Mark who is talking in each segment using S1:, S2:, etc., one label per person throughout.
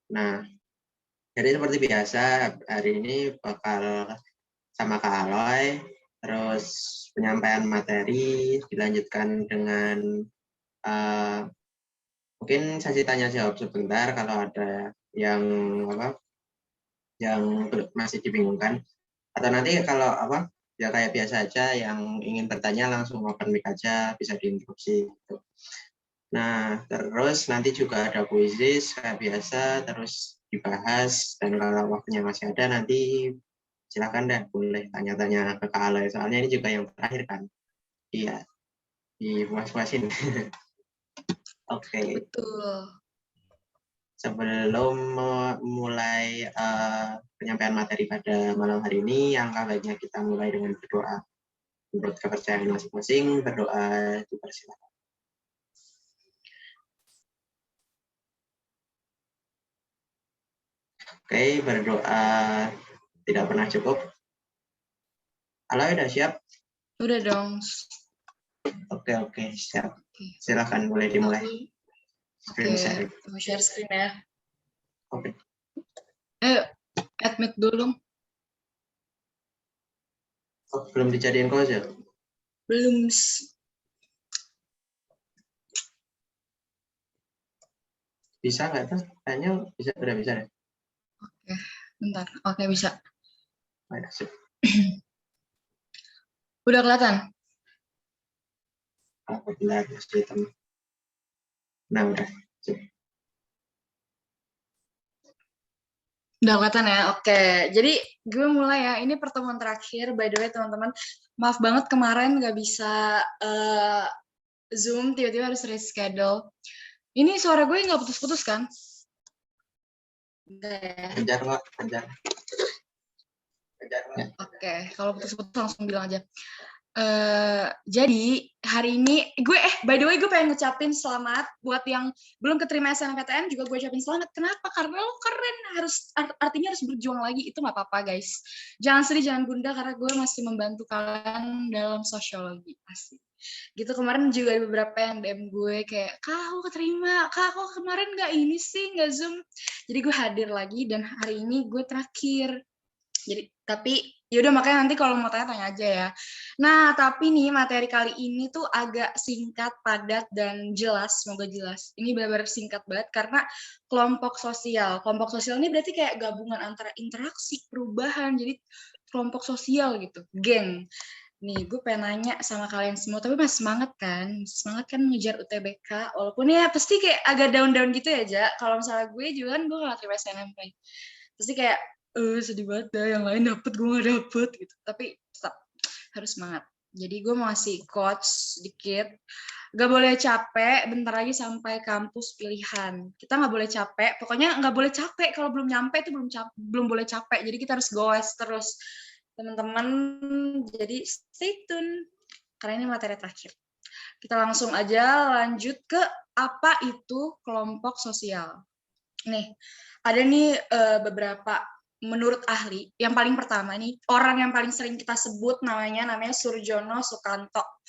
S1: Nah, jadi seperti biasa, hari ini bakal sama Kak Aloy, terus penyampaian materi dilanjutkan dengan mungkin sesi tanya jawab sebentar kalau ada yang masih dibingungkan, atau nanti kalau ya kayak biasa aja yang ingin bertanya langsung open mic aja, bisa diinterupsi gitu. Nah, terus nanti juga ada kuisis kayak biasa, terus dibahas, dan kalau waktunya masih ada nanti silakan deh, boleh tanya-tanya ke Kak Aloy, soalnya ini juga yang terakhir kan. Iya, dipuas-puasin. Oke.
S2: Betul.
S1: Sebelum mulai penyampaian materi pada malam hari ini, yang baiknya kita mulai dengan berdoa. Menurut kepercayaan masing-masing, berdoa dipersilakan. Oke, berdoa tidak pernah cukup. Aloy udah siap?
S2: Udah dong.
S1: Oke, siap. Silakan boleh dimulai.
S2: Oke, mau share screen ya.
S1: Oke.
S2: Admit dulu.
S1: Oh, belum dijadiin close ya?
S2: Belum.
S1: Bisa nggak tuh? Kayaknya bisa, udah bisa deh.
S2: Oke, bentar. Oke, bisa. Udah kelihatan?
S1: Alhamdulillah, nah udah.
S2: Udah kelihatan ya? Oke, jadi gue mulai ya. Ini pertemuan terakhir, by the way teman-teman. Maaf banget kemarin nggak bisa Zoom, tiba-tiba harus reschedule. Ini suara gue nggak putus-putus kan? Enggak ya?
S1: Lancar.
S2: Oke, kalau putus-putus langsung bilang aja. Jadi hari ini gue by the way gue pengen ngucapin selamat buat yang belum keterima SNMPTN, juga gue ucapin selamat. Kenapa? Karena lo keren, artinya harus berjuang lagi. Itu nggak apa-apa guys, jangan sedih, jangan gundah, karena gue masih membantu kalian dalam sosiologi. Asik gitu. Kemarin juga ada beberapa yang DM gue kayak, kak aku keterima, kak aku kemarin nggak ini sih, nggak Zoom. Jadi gue hadir lagi dan hari ini gue terakhir. Jadi tapi yaudah, makanya nanti kalau mau tanya aja ya. Nah, tapi nih materi kali ini tuh agak singkat, padat, dan jelas. Semoga jelas. Ini benar-benar singkat banget karena kelompok sosial. Kelompok sosial ini berarti kayak gabungan antara interaksi, perubahan, jadi kelompok sosial gitu, geng. Nih, gue pengen nanya sama kalian semua, tapi masih semangat kan? Semangat kan ngejar UTBK, walaupun ya pasti kayak agak down-down gitu ya, Ja. Kalau misalnya gue juga kan gue gak terima SNMP. Pasti kayak, sedih banget dah, yang lain dapet, gue gak dapet gitu. Tapi tetap harus semangat. Jadi gue mau ngasih quotes sedikit. Gak boleh capek, bentar lagi sampai kampus pilihan. Kita gak boleh capek, pokoknya gak boleh capek. Kalau belum nyampe itu belum boleh capek. Jadi kita harus goes terus. Teman-teman, jadi stay tune. Karena ini materi terakhir. Kita langsung aja lanjut ke apa itu kelompok sosial. Nih, ada nih beberapa menurut ahli. Yang paling pertama nih, orang yang paling sering kita sebut namanya Surjono Sukanto.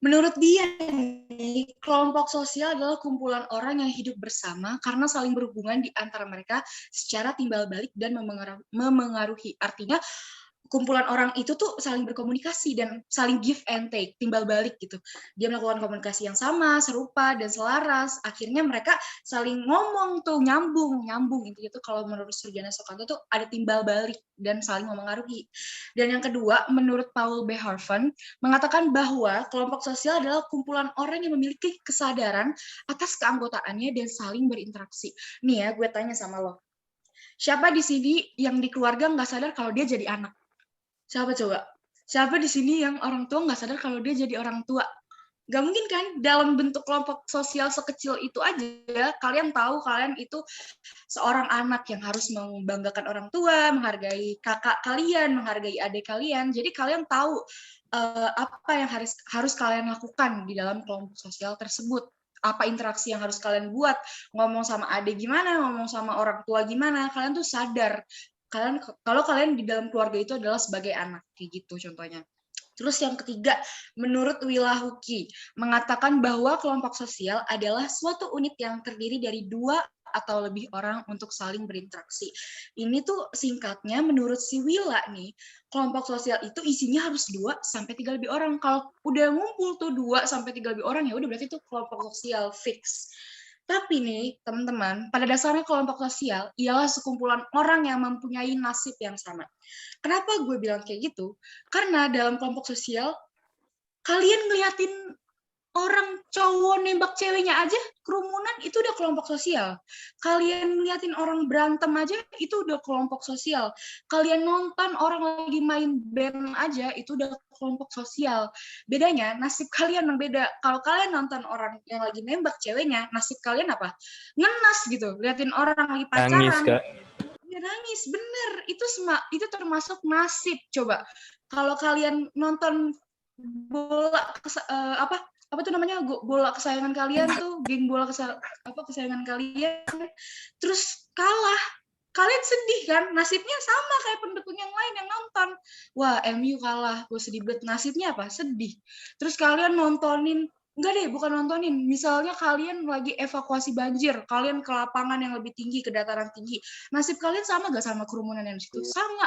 S2: Menurut dia nih, kelompok sosial adalah kumpulan orang yang hidup bersama karena saling berhubungan di antara mereka secara timbal balik dan memengaruhi. Artinya kumpulan orang itu tuh saling berkomunikasi dan saling give and take, timbal balik gitu. Dia melakukan komunikasi yang sama, serupa, dan selaras. Akhirnya mereka saling ngomong tuh, nyambung. Intinya tuh kalau menurut Surjana Sukanto tuh ada timbal balik dan saling memengaruhi. Dan yang kedua, menurut Paul B. Harvan, mengatakan bahwa kelompok sosial adalah kumpulan orang yang memiliki kesadaran atas keanggotaannya dan saling berinteraksi. Nih ya, gue tanya sama lo. Siapa di sini yang di keluarga nggak sadar kalau dia jadi anak? Siapa coba? Siapa di sini yang orang tua nggak sadar kalau dia jadi orang tua? Gak mungkin kan? Dalam bentuk kelompok sosial sekecil itu aja, kalian tahu kalian itu seorang anak yang harus membanggakan orang tua, menghargai kakak kalian, menghargai adik kalian. Jadi kalian tahu apa yang harus kalian lakukan di dalam kelompok sosial tersebut. Apa interaksi yang harus kalian buat, ngomong sama adik gimana, ngomong sama orang tua gimana, kalian tuh sadar. Kalau kalian di dalam keluarga itu adalah sebagai anak, kayak gitu contohnya. Terus yang ketiga, menurut Wilahuki, mengatakan bahwa kelompok sosial adalah suatu unit yang terdiri dari 2 atau lebih orang untuk saling berinteraksi. Ini tuh singkatnya menurut si Wila nih, kelompok sosial itu isinya harus 2 sampai 3 lebih orang. Kalau udah ngumpul tuh 2 sampai 3 lebih orang, ya udah berarti itu kelompok sosial fix. Tapi nih, teman-teman, pada dasarnya kelompok sosial ialah sekumpulan orang yang mempunyai nasib yang sama. Kenapa gue bilang kayak gitu? Karena dalam kelompok sosial, kalian ngeliatin orang cowok nembak ceweknya aja, kerumunan itu udah kelompok sosial. Kalian ngeliatin orang berantem aja, itu udah kelompok sosial. Kalian nonton orang lagi main band aja, itu udah kelompok sosial. Bedanya, nasib kalian yang beda. Kalau kalian nonton orang yang lagi nembak ceweknya, nasib kalian apa? Ngenas gitu, liatin orang lagi pacaran.
S3: Nangis, Kak.
S2: Ya, nangis, bener. Itu termasuk nasib. Coba, kalau kalian nonton bola apa tuh namanya, bola kesayangan kalian tuh, geng bola kesayangan kalian, terus kalah, kalian sedih kan? Nasibnya sama kayak pendukung yang lain yang nonton. Wah, MU kalah, gue sedih banget. Nasibnya apa? Sedih. Terus kalian nontonin, enggak deh, bukan nontonin. Misalnya kalian lagi evakuasi banjir, kalian ke lapangan yang lebih tinggi, ke dataran tinggi. Nasib kalian sama gak sama kerumunan yang di situ?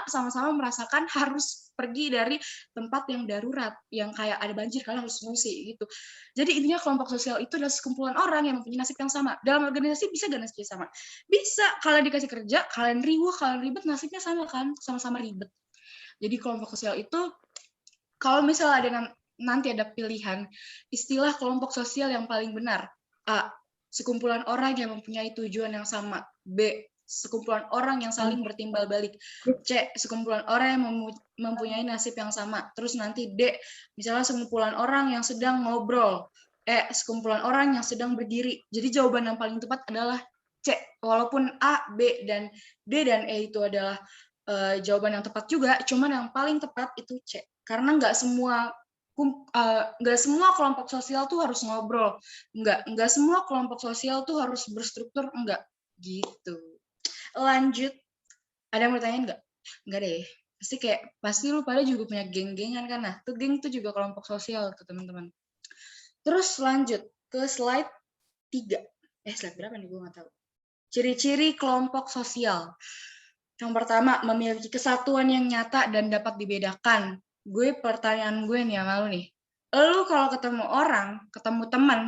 S2: Sama-sama merasakan harus pergi dari tempat yang darurat, yang kayak ada banjir, kalian harus mengungsi gitu. Jadi intinya kelompok sosial itu adalah sekumpulan orang yang mempunyai nasib yang sama. Dalam organisasi bisa gak nasibnya sama? Bisa. Kalian dikasih kerja, kalian riuh, kalian ribet, nasibnya sama kan? Sama-sama ribet. Jadi kelompok sosial itu, kalau misalnya ada nanti ada pilihan, istilah kelompok sosial yang paling benar. A, sekumpulan orang yang mempunyai tujuan yang sama. B, sekumpulan orang yang saling bertimbal balik. C, sekumpulan orang yang mempunyai nasib yang sama. Terus nanti D, misalnya sekumpulan orang yang sedang ngobrol. E, sekumpulan orang yang sedang berdiri. Jadi jawaban yang paling tepat adalah C. Walaupun A, B, dan D dan E itu adalah jawaban yang tepat juga, cuman yang paling tepat itu C. Karena nggak semua kelompok sosial tuh harus ngobrol, nggak semua kelompok sosial tuh harus berstruktur, enggak gitu. Lanjut, ada yang mau tanyain nggak deh, pasti lu pada juga punya geng-gengan kan. Nah, tuh geng tuh juga kelompok sosial tuh teman-teman. Terus lanjut ke slide 3. Slide berapa nih, gue nggak tahu. Ciri-ciri kelompok sosial. Yang pertama, memiliki kesatuan yang nyata dan dapat dibedakan. Pertanyaan gue nih sama lu nih. Lu kalau ketemu orang, ketemu teman,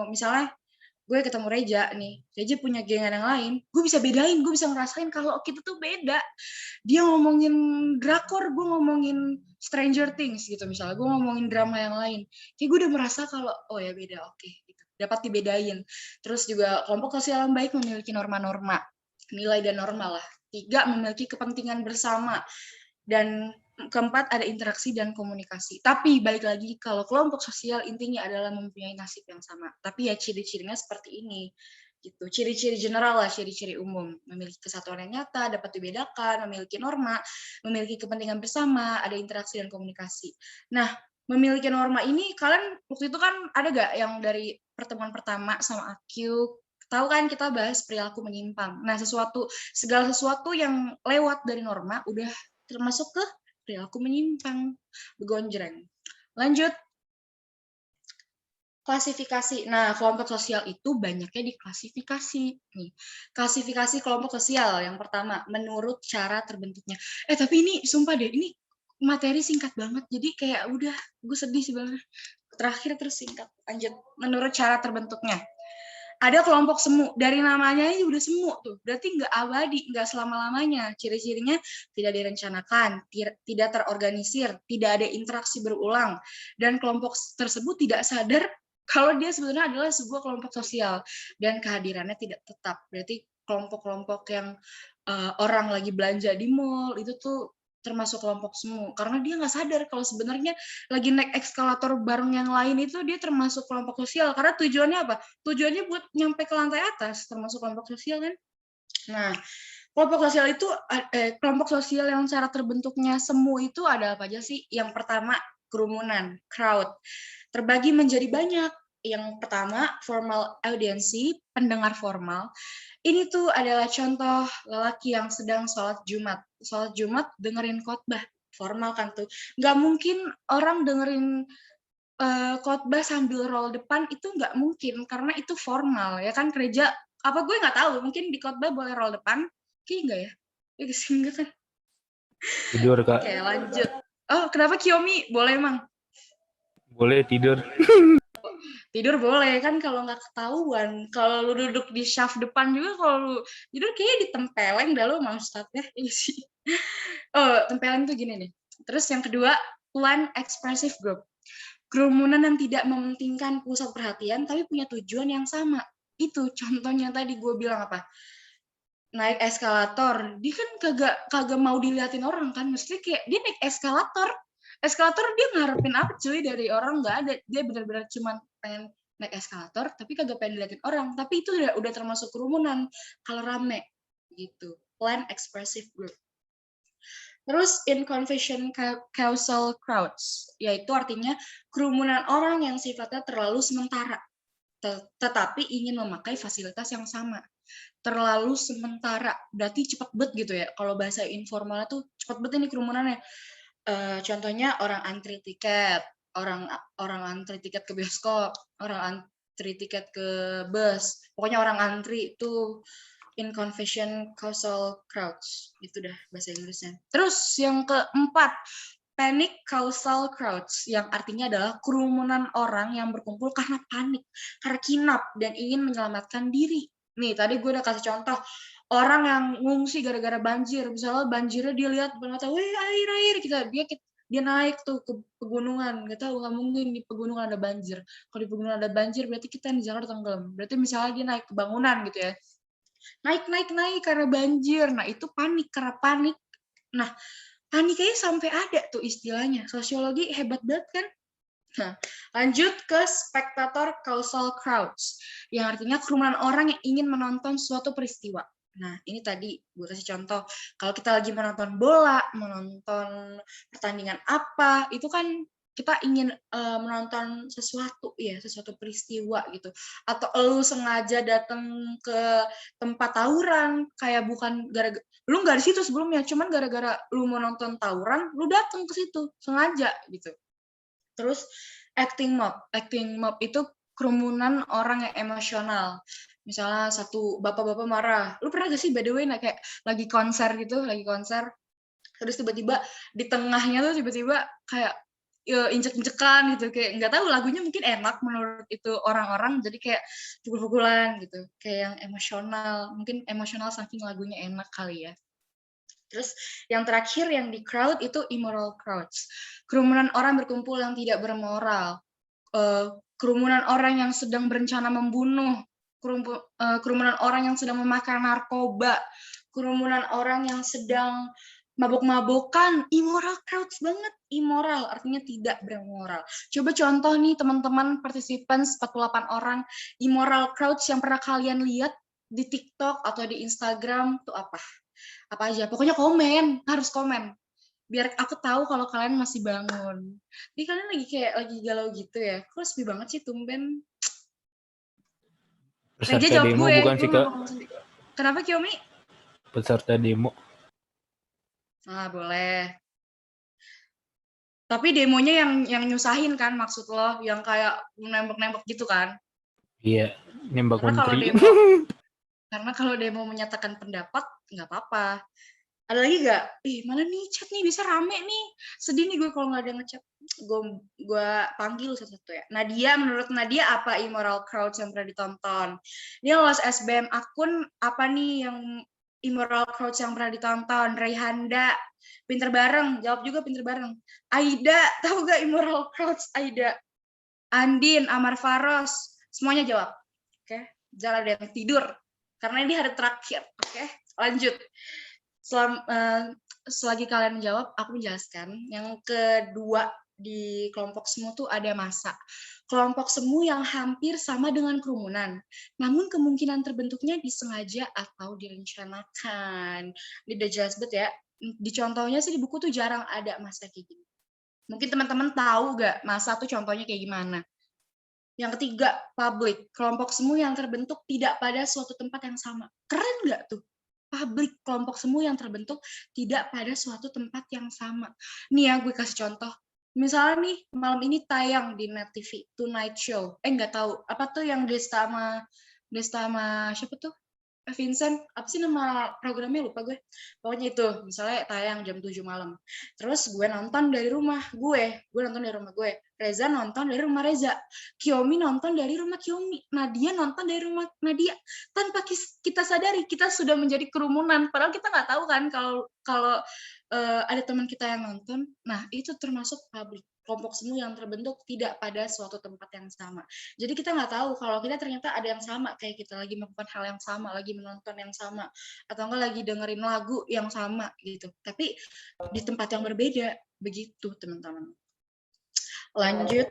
S2: misalnya gue ketemu Reja nih, Reja punya gengan yang lain, gue bisa bedain, gue bisa ngerasain kalau kita tuh beda. Dia ngomongin drakor, gue ngomongin Stranger Things gitu misalnya, gue ngomongin drama yang lain. Kayak gue udah merasa kalau, oh ya beda, oke. Gitu. Dapat dibedain. Terus juga kelompok sosial yang baik memiliki norma-norma, nilai dan norma lah. 3, memiliki kepentingan bersama. Dan keempat, ada interaksi dan komunikasi. Tapi balik lagi, kalau kelompok sosial intinya adalah mempunyai nasib yang sama. Tapi ya ciri-cirinya seperti ini. Gitu. Ciri-ciri general lah, ciri-ciri umum. Memiliki kesatuan yang nyata, dapat dibedakan, memiliki norma, memiliki kepentingan bersama, ada interaksi dan komunikasi. Nah, memiliki norma ini, kalian waktu itu kan ada gak yang dari pertemuan pertama sama Akyu, tahu kan kita bahas perilaku menyimpang. Nah, segala sesuatu yang lewat dari norma udah termasuk ke perilaku menyimpang, begonjreng. Lanjut. Klasifikasi. Nah, kelompok sosial itu banyaknya diklasifikasi. Nih, klasifikasi kelompok sosial yang pertama, menurut cara terbentuknya. Tapi ini sumpah deh, ini materi singkat banget. Jadi kayak udah, gue sedih sebenarnya. Terakhir terus singkat. Lanjut. Menurut cara terbentuknya. Ada kelompok semu, dari namanya ini udah semu tuh, berarti nggak abadi, nggak selama-lamanya. Ciri-cirinya tidak direncanakan, tidak terorganisir, tidak ada interaksi berulang, dan kelompok tersebut tidak sadar kalau dia sebenarnya adalah sebuah kelompok sosial, dan kehadirannya tidak tetap. Berarti kelompok-kelompok yang orang lagi belanja di mall, itu tuh termasuk kelompok semu, karena dia nggak sadar kalau sebenarnya lagi naik eskalator bareng yang lain itu dia termasuk kelompok sosial, karena tujuannya apa? Tujuannya buat nyampe ke lantai atas, termasuk kelompok sosial kan? Nah, kelompok sosial itu, kelompok sosial yang cara terbentuknya semu itu ada apa aja sih? Yang pertama, kerumunan, crowd, terbagi menjadi banyak. Yang pertama, formal audiensi, pendengar formal. Ini tuh adalah contoh lelaki yang sedang sholat Jumat. Sholat Jumat dengerin khotbah. formal kan tuh. Nggak mungkin orang dengerin khotbah sambil roll depan itu nggak mungkin karena itu formal ya kan gereja apa gue nggak tahu mungkin di khotbah boleh roll depan kayak enggak ya enggak kan.
S3: Tidur, Kak.
S2: Oke lanjut. Oh kenapa Kiyomi boleh emang
S3: Boleh tidur.
S2: tidur boleh kan kalau nggak ketahuan kalau lu duduk di shaft depan juga kalau lu tidur kayaknya ditempeleng dah lu mau start ya iya sih. Oh tempeleng tuh gini nih terus yang kedua plan expressive group. Kerumunan yang tidak mementingkan pusat perhatian tapi punya tujuan yang sama. Itu contohnya tadi gue bilang apa? Naik eskalator. Dia kan kagak mau diliatin orang kan. Maksudnya kayak dia naik eskalator. Eskalator dia ngarepin apa cuy dari orang nggak ada. Dia benar-benar cuma pengen naik eskalator tapi kagak pengen diliatin orang. Tapi itu udah termasuk kerumunan kalau rame gitu. Plan expressive group. Terus inconvenient causal crowds, yaitu artinya kerumunan orang yang sifatnya terlalu sementara, tetapi ingin memakai fasilitas yang sama. Terlalu sementara, berarti cepat bet gitu ya. Kalau bahasa informalnya tuh cepat bet ini kerumunannya. Contohnya orang antri tiket, orang antri tiket ke bioskop, orang antri tiket ke bus, pokoknya orang antri itu inconvenient causal crowds. Itu dah bahasa Inggrisnya. Terus yang keempat, panic causal crowds, yang artinya adalah kerumunan orang yang berkumpul karena panik, karena kinap, dan ingin menyelamatkan diri. Nih, tadi gue udah kasih contoh, orang yang ngungsi gara-gara banjir. Misalnya banjirnya dia lihat, wih air, dia naik tuh ke pegunungan, nggak tahu, nggak mungkin di pegunungan ada banjir. Kalau di pegunungan ada banjir, berarti kita di Jakarta tenggelam. Berarti misalnya dia naik ke bangunan gitu ya, naik karena banjir. Nah itu panik karena panik. Nah panik aja sampai ada tuh istilahnya. Sosiologi hebat banget kan. Nah lanjut ke spectator causal crowds yang artinya kerumunan orang yang ingin menonton suatu peristiwa. Nah ini tadi gue kasih contoh kalau kita lagi menonton bola, menonton pertandingan apa itu kan kita ingin menonton sesuatu ya, sesuatu peristiwa gitu. Atau lu sengaja datang ke tempat tawuran, kayak bukan gara-gara lu nggak di situ sebelumnya, cuman gara-gara lu mau nonton tawuran, lu datang ke situ sengaja gitu. Terus acting mob itu kerumunan orang yang emosional. Misalnya satu bapak-bapak marah, lu pernah gak sih by the way kayak lagi konser gitu, terus tiba-tiba di tengahnya tuh tiba-tiba kayak injek-injekan gitu, kayak nggak tahu lagunya mungkin enak menurut itu orang-orang jadi kayak pukul-pukulan gitu, kayak yang emosional, mungkin emosional saking lagunya enak kali ya. Terus yang terakhir yang di crowd itu immoral crowds, kerumunan orang berkumpul yang tidak bermoral, kerumunan orang yang sedang berencana membunuh, kerumunan orang yang sedang memakan narkoba, kerumunan orang yang sedang mabok-mabokan, immoral crowds banget. Immoral artinya tidak bermoral. Coba contoh nih teman-teman participants 48 orang, immoral crowds yang pernah kalian lihat di TikTok atau di Instagram tuh apa? Apa aja? Pokoknya harus komen. Biar aku tahu kalau kalian masih bangun. Jadi kalian lagi galau gitu ya. Kok sepi banget sih tumben? Reja
S3: Peserta
S2: jawab
S3: demo
S2: gue.
S3: bukan sih, Kak?
S2: Kenapa Kiyomi?
S3: Peserta demo.
S2: Ah, boleh. Tapi demonya yang nyusahin kan maksud lo, yang kayak nembak-nembak gitu kan?
S3: Iya, nembak menteri.
S2: Karena kalau demo menyatakan pendapat nggak apa-apa. Ada lagi nggak? Mana nih chat nih bisa rame nih. Sedih nih gue kalau nggak ada ngechat. Gue panggil satu-satu ya. Nadia, menurut Nadia apa immoral crowds yang pernah ditonton? Dia lolos SBM akun apa nih yang immoral crowds yang pernah ditonton? Rayhanda, pinter bareng. Jawab juga pinter bareng. Aida, tahu gak immoral crowds Aida? Andin, Amar Faros, semuanya jawab. Oke, jangan ada yang tidur. Karena ini hari terakhir. Oke, lanjut. Selagi kalian menjawab, aku menjelaskan. Yang kedua di kelompok semu tuh ada massa. Kelompok semu yang hampir sama dengan kerumunan. Namun kemungkinan terbentuknya disengaja atau direncanakan. Ini udah jelas banget ya. Di contohnya sih di buku tuh jarang ada massa kayak gini. Mungkin teman-teman tahu gak massa tuh contohnya kayak gimana? Yang ketiga, public. Kelompok semu yang terbentuk tidak pada suatu tempat yang sama. Keren gak tuh? publik, kelompok semu yang terbentuk tidak pada suatu tempat yang sama. Nih ya, gue kasih contoh. Misalnya nih, malam ini tayang di Net TV, Tonight Show. Nggak tahu, apa tuh yang Desta sama siapa tuh? Vincent, apa sih nama programnya lupa gue. Pokoknya itu, misalnya tayang jam 7 malam. Terus gue nonton dari rumah gue nonton dari rumah gue. Reza nonton dari rumah Reza. Kiomi nonton dari rumah Kiomi. Nadia nonton dari rumah Nadia. Tanpa kita sadari, kita sudah menjadi kerumunan. Padahal kita nggak tahu kan kalau ada teman kita yang nonton. Nah, itu termasuk publik. Kelompok semu yang terbentuk tidak pada suatu tempat yang sama. Jadi kita nggak tahu kalau kita ternyata ada yang sama, kayak kita lagi melakukan hal yang sama, lagi menonton yang sama, atau enggak lagi dengerin lagu yang sama gitu. Tapi di tempat yang berbeda, begitu teman-teman. Lanjut.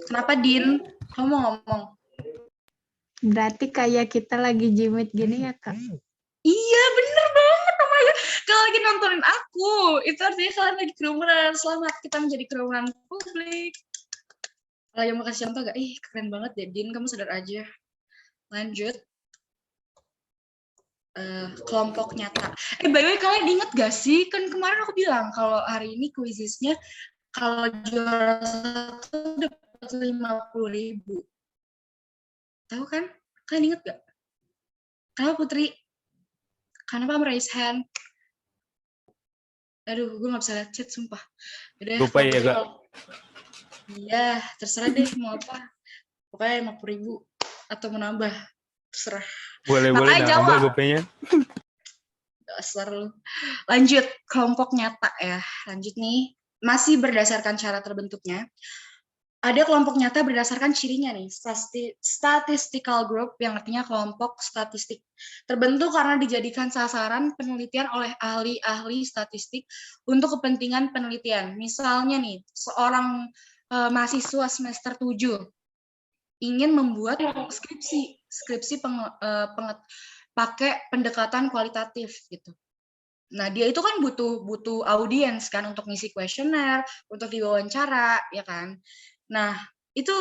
S2: Kenapa Din? Kamu mau ngomong?
S4: Berarti kayak kita lagi jimit gini ya, Kak?
S2: Iya, bener banget. Kalau lagi nontonin aku, itu artinya kalian lagi kerumunan. Selamat, kita menjadi kerumunan publik. Yang mau kasih contoh gak? Keren banget ya, Din. Kamu sadar aja. Lanjut. Kelompok nyata. By the way, kalian inget gak sih? Kan kemarin aku bilang kalau hari ini kuisisnya kalau juara 1 dapat 50.000. Tahu kan? Kalian inget gak? Kenapa Putri? Kenapa raise hand? Aduh, gue gak bisa lihat chat, sumpah.
S3: Lupa ya, Kak.
S2: Iya, terserah deh mau apa. Pokoknya 50.000 atau menambah, terserah.
S3: Boleh nambah gue pengen.
S2: Dasar lu. Lanjut, kelompok nyata ya. Lanjut nih, masih berdasarkan cara terbentuknya. Ada kelompok nyata berdasarkan cirinya nih, statistical group yang artinya kelompok statistik. Terbentuk karena dijadikan sasaran penelitian oleh ahli-ahli statistik untuk kepentingan penelitian. Misalnya nih, seorang mahasiswa semester 7 ingin membuat skripsi pakai pendekatan kualitatif gitu. Nah, dia itu kan butuh audiens kan untuk ngisi kuesioner, untuk diwawancara, ya kan. Nah, itu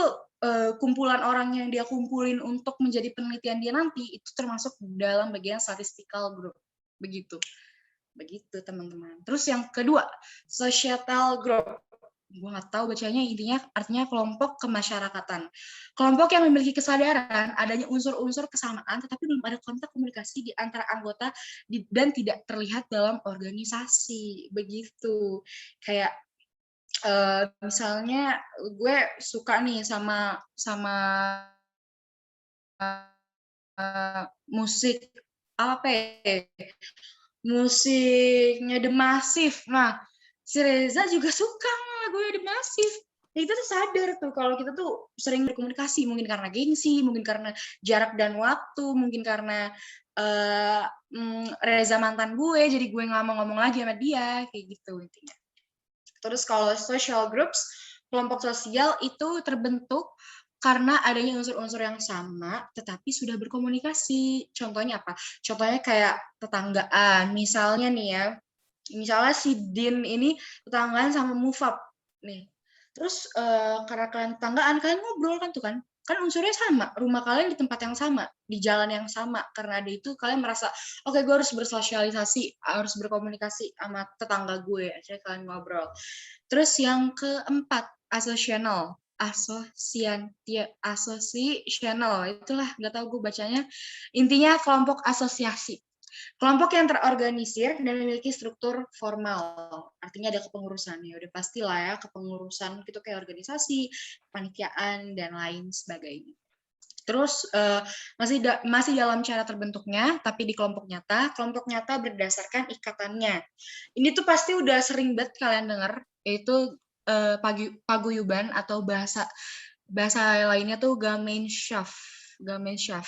S2: kumpulan orang yang dia kumpulin untuk menjadi penelitian dia nanti itu termasuk dalam bagian statistical group. Begitu teman-teman. Terus yang kedua, societal group. Gue nggak tahu bacanya, intinya artinya kelompok kemasyarakatan. Kelompok yang memiliki kesadaran adanya unsur-unsur kesamaan tetapi belum ada kontak komunikasi di antara anggota dan tidak terlihat dalam organisasi. Begitu. Kayak misalnya gue suka nih sama musik apa ya? Musiknya The Massive. Nah, si Reza juga suka lagunya The Massive. Ya, kita tuh sadar tuh kalau kita tuh sering berkomunikasi, mungkin karena gengsi, mungkin karena jarak dan waktu, mungkin karena Reza mantan gue, jadi gue nggak mau ngomong lagi sama dia, kayak gitu intinya. Terus kalau social groups, kelompok sosial itu terbentuk karena adanya unsur-unsur yang sama, tetapi sudah berkomunikasi. Contohnya apa? Contohnya kayak tetanggaan. Misalnya nih ya, misalnya si Din ini tetanggaan sama Mufab nih. Terus karena kalian tetanggaan, kalian ngobrol kan tuh kan? Kan unsurnya sama, rumah kalian di tempat yang sama, di jalan yang sama. Karena ada itu kalian merasa, oke, gue harus bersosialisasi, harus berkomunikasi sama tetangga gue. Akhirnya kalian ngobrol. Terus yang keempat, asosiasional. Itulah, nggak tahu gue bacanya. Intinya kelompok asosiasi. Kelompok yang terorganisir dan memiliki struktur formal, artinya ada kepengurusan. Ya udah pastilah ya, kepengurusan gitu kayak organisasi, kepanitiaan dan lain sebagainya. Terus masih dalam cara terbentuknya, tapi di kelompok nyata berdasarkan ikatannya. Ini tuh pasti udah sering banget kalian dengar, yaitu paguyuban atau bahasa lainnya tuh Gemeinschaft.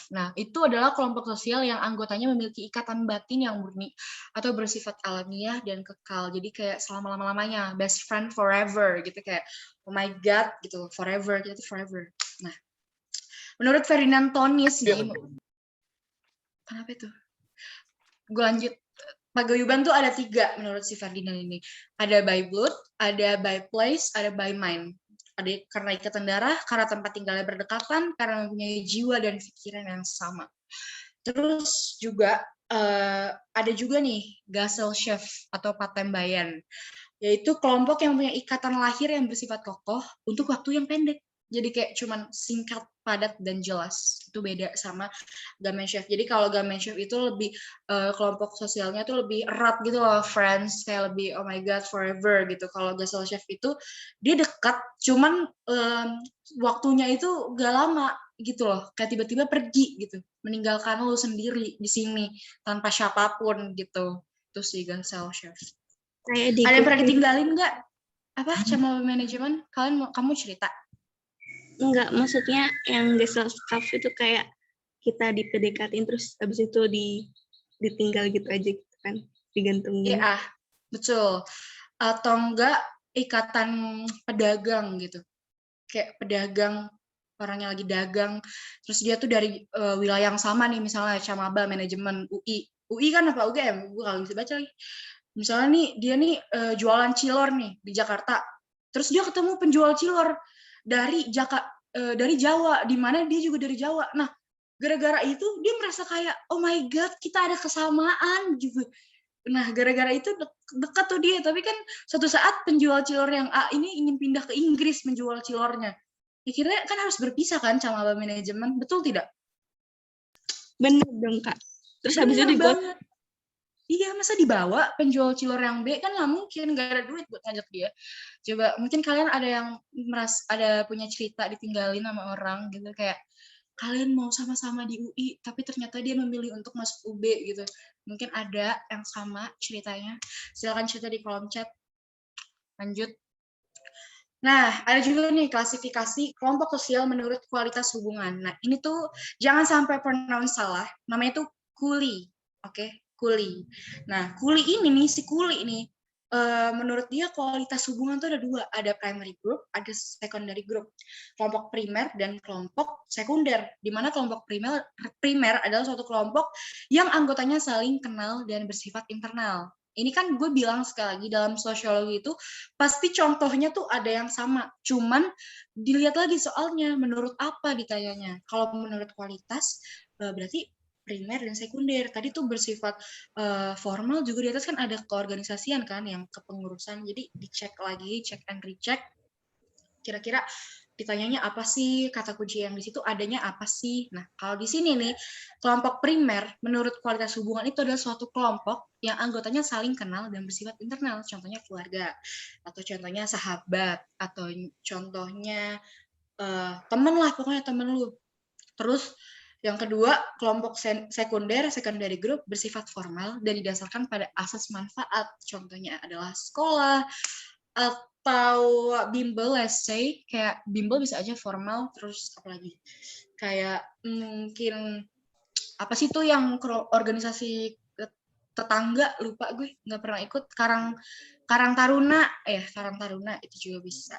S2: Nah, itu adalah kelompok sosial yang anggotanya memiliki ikatan batin yang murni atau bersifat alamiah dan kekal. Jadi kayak selama-lamanya, best friend forever gitu, kayak oh my god gitu, forever gitu, forever. Nah, menurut Ferdinand Tonis nih, kenapa itu? Gue lanjut. Paguyuban tuh ada 3 menurut si Ferdinand ini. Ada by blood, ada by place, ada by mind. Ada karena ikatan darah, karena tempat tinggalnya berdekatan, karena mempunyai jiwa dan pikiran yang sama. Terus juga ada juga nih Gesellschaft atau Patembayan, yaitu kelompok yang punya ikatan lahir yang bersifat kokoh untuk waktu yang pendek. Jadi kayak cuman singkat, padat, dan jelas. Itu beda sama Gemeinschaft. Jadi kalau Gemeinschaft itu lebih kelompok sosialnya tuh lebih erat gitu loh, friends, kayak lebih oh my god forever gitu. Kalau Gesellschaft itu dia dekat, cuman waktunya itu gak lama gitu loh, kayak tiba-tiba pergi gitu, meninggalkan lu sendiri di sini tanpa siapapun gitu. Itu sih Gesellschaft. Ada yang pernah ditinggalin nggak? Apa sama manajemen? Kamu cerita?
S5: Enggak, maksudnya yang Gesellschaft itu kayak kita di PDKT-in terus habis itu ditinggal gitu aja gitu kan, digantungin.
S2: Iya, betul. Atau enggak ikatan pedagang gitu. Kayak pedagang, orangnya lagi dagang, terus dia tuh dari wilayah yang sama nih, misalnya Camaba, manajemen, UI kan apa UGM? Gue kalau bisa baca lagi. Misalnya nih, dia nih jualan cilor nih di Jakarta, terus dia ketemu penjual cilor dari Jawa, di mana dia juga dari Jawa. Nah, gara-gara itu dia merasa kayak, oh my god, kita ada kesamaan gitu. Nah, gara-gara itu dekat tuh dia, tapi kan suatu saat penjual cilor yang A ini ingin pindah ke Inggris menjual cilornya. Akhirnya kan harus berpisah kan sama manajemen, betul tidak?
S5: Bener dong, Kak. Terus habis itu
S2: banget. Iya, masa dibawa penjual cilor yang B, kan nggak mungkin, nggak ada duit buat ngajak dia. Coba, mungkin kalian ada yang punya cerita ditinggalin sama orang gitu, kayak kalian mau sama-sama di UI, tapi ternyata dia memilih untuk masuk UB gitu. Mungkin ada yang sama ceritanya. Silakan cerita di kolom chat. Lanjut. Nah, ada juga nih klasifikasi kelompok sosial menurut kualitas hubungan. Nah, ini tuh jangan sampai pronounce salah. Namanya tuh kuli. Oke, kuli. Nah, kuli ini nih, si kuli nih, menurut dia kualitas hubungan tuh ada dua. Ada primary group, ada secondary group. Kelompok primer dan kelompok sekunder. Di mana kelompok primer adalah suatu kelompok yang anggotanya saling kenal dan bersifat internal. Ini kan gue bilang sekali lagi, dalam sosiologi itu pasti contohnya tuh ada yang sama. Cuman dilihat lagi soalnya, menurut apa ditanyanya. Kalau menurut kualitas, berarti primer dan sekunder. Tadi tuh bersifat formal, juga di atas kan ada keorganisasian kan, yang kepengurusan. Jadi dicek lagi, check and recheck. Kira-kira ditanyanya apa sih, kata kunci yang di situ adanya apa sih. Nah, kalau di sini nih, kelompok primer menurut kualitas hubungan itu adalah suatu kelompok yang anggotanya saling kenal dan bersifat internal. Contohnya keluarga, atau contohnya sahabat, atau contohnya temen lah, pokoknya temen lu. Terus yang kedua, kelompok sekunder, secondary group bersifat formal dan didasarkan pada asas manfaat. Contohnya adalah sekolah, atau bimbel, let's say, kayak bimbel bisa aja formal, terus apa lagi? Kayak mungkin apa sih tuh yang organisasi tetangga, lupa gue, nggak pernah ikut, Karang Taruna itu juga bisa.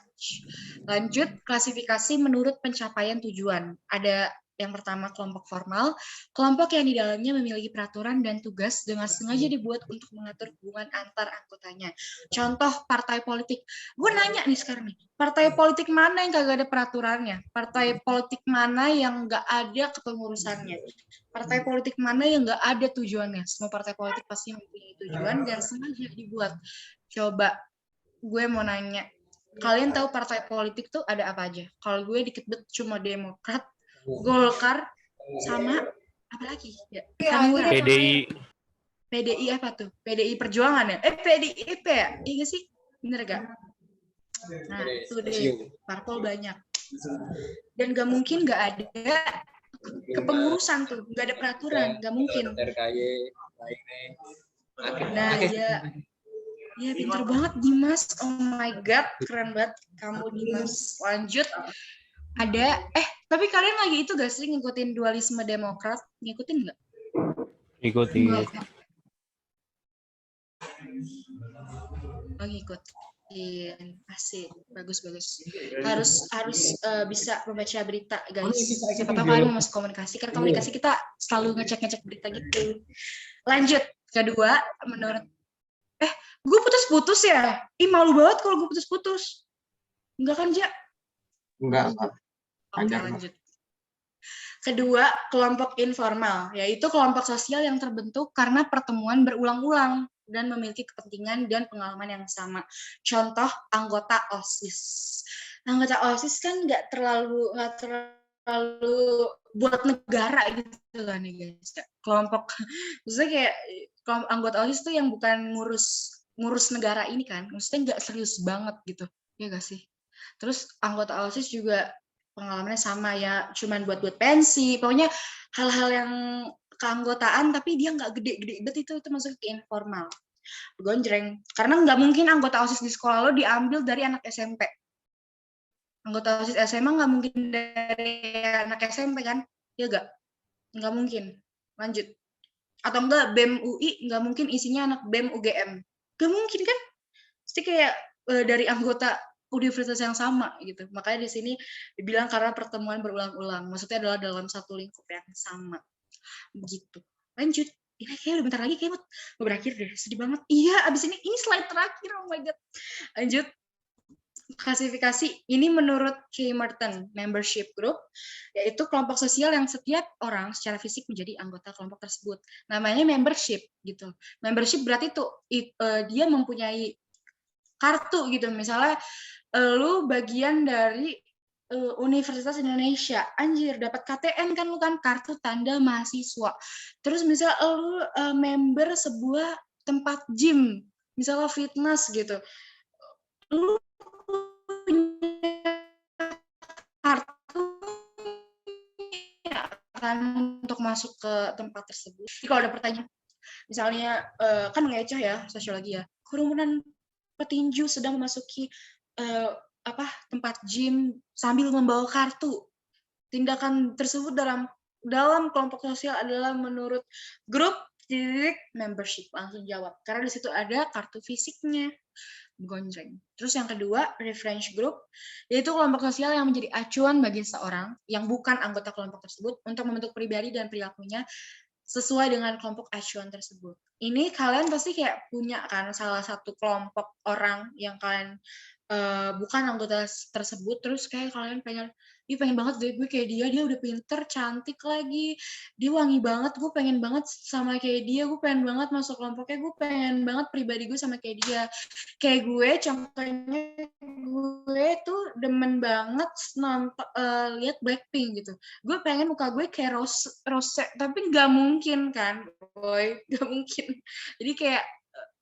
S2: Lanjut, klasifikasi menurut pencapaian tujuan. Ada yang pertama kelompok formal, kelompok yang di dalamnya memiliki peraturan dan tugas dengan sengaja dibuat untuk mengatur hubungan antar anggotanya. Contoh partai politik. Gue nanya nih sekarang nih, partai politik mana yang kagak ada peraturannya? Partai politik mana yang nggak ada kepengurusannya? Partai politik mana yang nggak ada tujuannya? Semua partai politik pasti mempunyai tujuan dan sengaja dibuat. Coba gue mau nanya, kalian tahu partai politik tuh ada apa aja? Kalau gue dikit bet cuma Demokrat, Golkar, sama apa lagi? Ya, PDI apa tuh? PDI Perjuangan ya? PDIP ya? Iya sih? Bener gak? Nah, itu deh. Parpol banyak. Dan gak mungkin gak ada kepengurusan tuh. Gak ada peraturan. Gak mungkin. Nah, ya. Ya, pinter banget Dimas. Oh my God. Keren banget kamu, Dimas. Lanjut. Ada, tapi kalian lagi itu gak sih ngikutin dualisme Demokrat? Ngikutin nggak?
S3: Ngikutin.
S2: Oh, ngikutin. Asik, bagus. Harus bisa membaca berita, guys. Siapa tahu kalian mau masuk komunikasi, karena komunikasi kita selalu ngecek berita gitu. Lanjut, kedua, menurut gue putus-putus ya? Ih, malu banget kalau gue putus-putus. Enggak kan, Ja?
S1: Enggak.
S2: Oke, lanjut. Kedua, kelompok informal, yaitu kelompok sosial yang terbentuk karena pertemuan berulang-ulang dan memiliki kepentingan dan pengalaman yang sama. Contoh, anggota OSIS. Anggota OSIS kan nggak terlalu buat negara gitu kan ya guys. Kelompok, maksudnya kayak anggota OSIS tuh yang bukan ngurus negara ini kan, maksudnya nggak serius banget gitu, ya nggak sih? Terus anggota OSIS juga pengalamannya sama ya, cuman buat pensi, pokoknya hal-hal yang keanggotaan tapi dia nggak gede-gede banget, itu masuk ke informal. Gonjreng, karena nggak mungkin anggota OSIS di sekolah lo diambil dari anak SMP. Anggota OSIS SMA nggak mungkin dari anak SMP kan, ya nggak mungkin. Lanjut. Atau enggak BEM UI nggak mungkin isinya anak BEM UGM, nggak mungkin kan, pasti kayak dari anggota universitas yang sama gitu. Makanya di sini dibilang karena pertemuan berulang-ulang, maksudnya adalah dalam satu lingkup yang sama begitu. Lanjut, ini kayak udah bentar lagi kayak mau berakhir deh, sedih banget. Iya, abis ini slide terakhir, oh my god. Lanjut, klasifikasi ini menurut K. Merton membership group, yaitu kelompok sosial yang setiap orang secara fisik menjadi anggota kelompok tersebut. Namanya membership gitu. Membership berarti tuh dia mempunyai kartu gitu, misalnya lu bagian dari Universitas Indonesia, anjir dapat KTN kan, lu kan kartu tanda mahasiswa. Terus misal lu member sebuah tempat gym, misalnya fitness gitu, lu punya kartu kan untuk masuk ke tempat tersebut. Jadi kalau ada pertanyaan, misalnya kan ngecoh ya sosiologi ya, kerumunan petinju sedang memasuki tempat gym sambil membawa kartu. Tindakan tersebut dalam kelompok sosial adalah menurut grup membership. Langsung jawab, karena di situ ada kartu fisiknya. Gonjreng. Terus yang kedua, reference group, yaitu kelompok sosial yang menjadi acuan bagi seorang yang bukan anggota kelompok tersebut untuk membentuk pribadi dan perilakunya sesuai dengan kelompok acuan tersebut. Ini kalian pasti kayak punya kan salah satu kelompok orang yang kalian bukan anggota tersebut, terus kayak kalian pengen banget deh gue kayak dia udah pinter, cantik lagi, dia wangi banget, gue pengen banget sama kayak dia, gue pengen banget masuk kelompoknya, gue pengen banget pribadi gue sama kayak dia. Kayak gue, contohnya gue tuh demen banget lihat Blackpink gitu. Gue pengen muka gue kayak Rose, tapi nggak mungkin kan, boy, nggak mungkin. Jadi kayak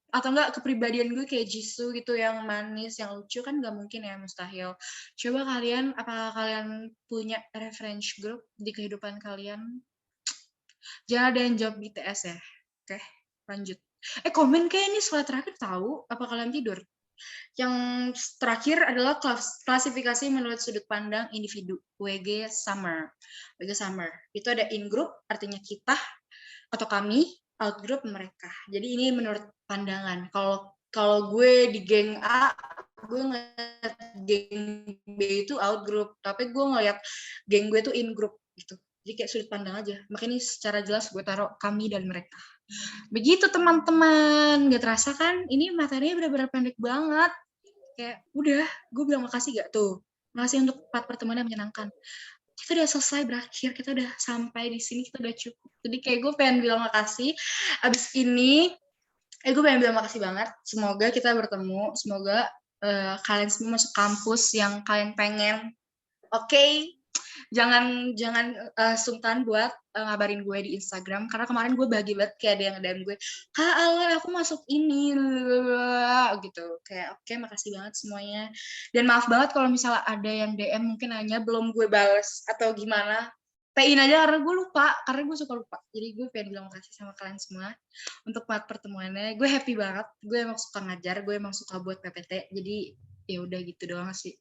S2: atau enggak kepribadian gue kayak Jisoo gitu yang manis, yang lucu kan nggak mungkin ya, mustahil. Coba kalian, apakah kalian punya reference group di kehidupan kalian? Jangan ada yang jawab BTS ya. Oke, lanjut. Komen kayak ini slide terakhir tahu, apa kalian tidur? Yang terakhir adalah klasifikasi menurut sudut pandang individu, WG Summer. WG Summer. Itu ada in group, artinya kita atau kami, out group mereka. Jadi ini menurut pandangan. Kalau gue di geng A, gue ngeliat geng B itu out group, tapi gue ngeliat geng gue tuh in group gitu. Jadi kayak sudut pandang aja. Makanya ini secara jelas gue taruh kami dan mereka. Begitu teman-teman. Gak terasa kan? Ini materinya benar-benar pendek banget. Kayak udah, gue bilang makasih gak tuh? Makasih untuk 4 pertemuan yang menyenangkan. Kita udah selesai, berakhir, kita udah sampai di sini, kita udah cukup. Jadi kayak gue pengen bilang makasih. Abis ini, gue pengen bilang makasih banget. Semoga kita bertemu, semoga kalian semua masuk kampus yang kalian pengen. Oke? Jangan sungkan buat ngabarin gue di Instagram, karena kemarin gue bagi banget kayak ada yang DM gue, Kak Ala aku masuk ini gitu, kayak oke, makasih banget semuanya, dan maaf banget kalau misalnya ada yang DM mungkin nanya belum gue bales atau gimana, PIN aja karena gue lupa, karena gue suka lupa. Jadi gue pengen bilang makasih sama kalian semua untuk pertemuannya. Gue happy banget, gue emang suka ngajar, gue emang suka buat PPT, jadi ya udah gitu doang sih,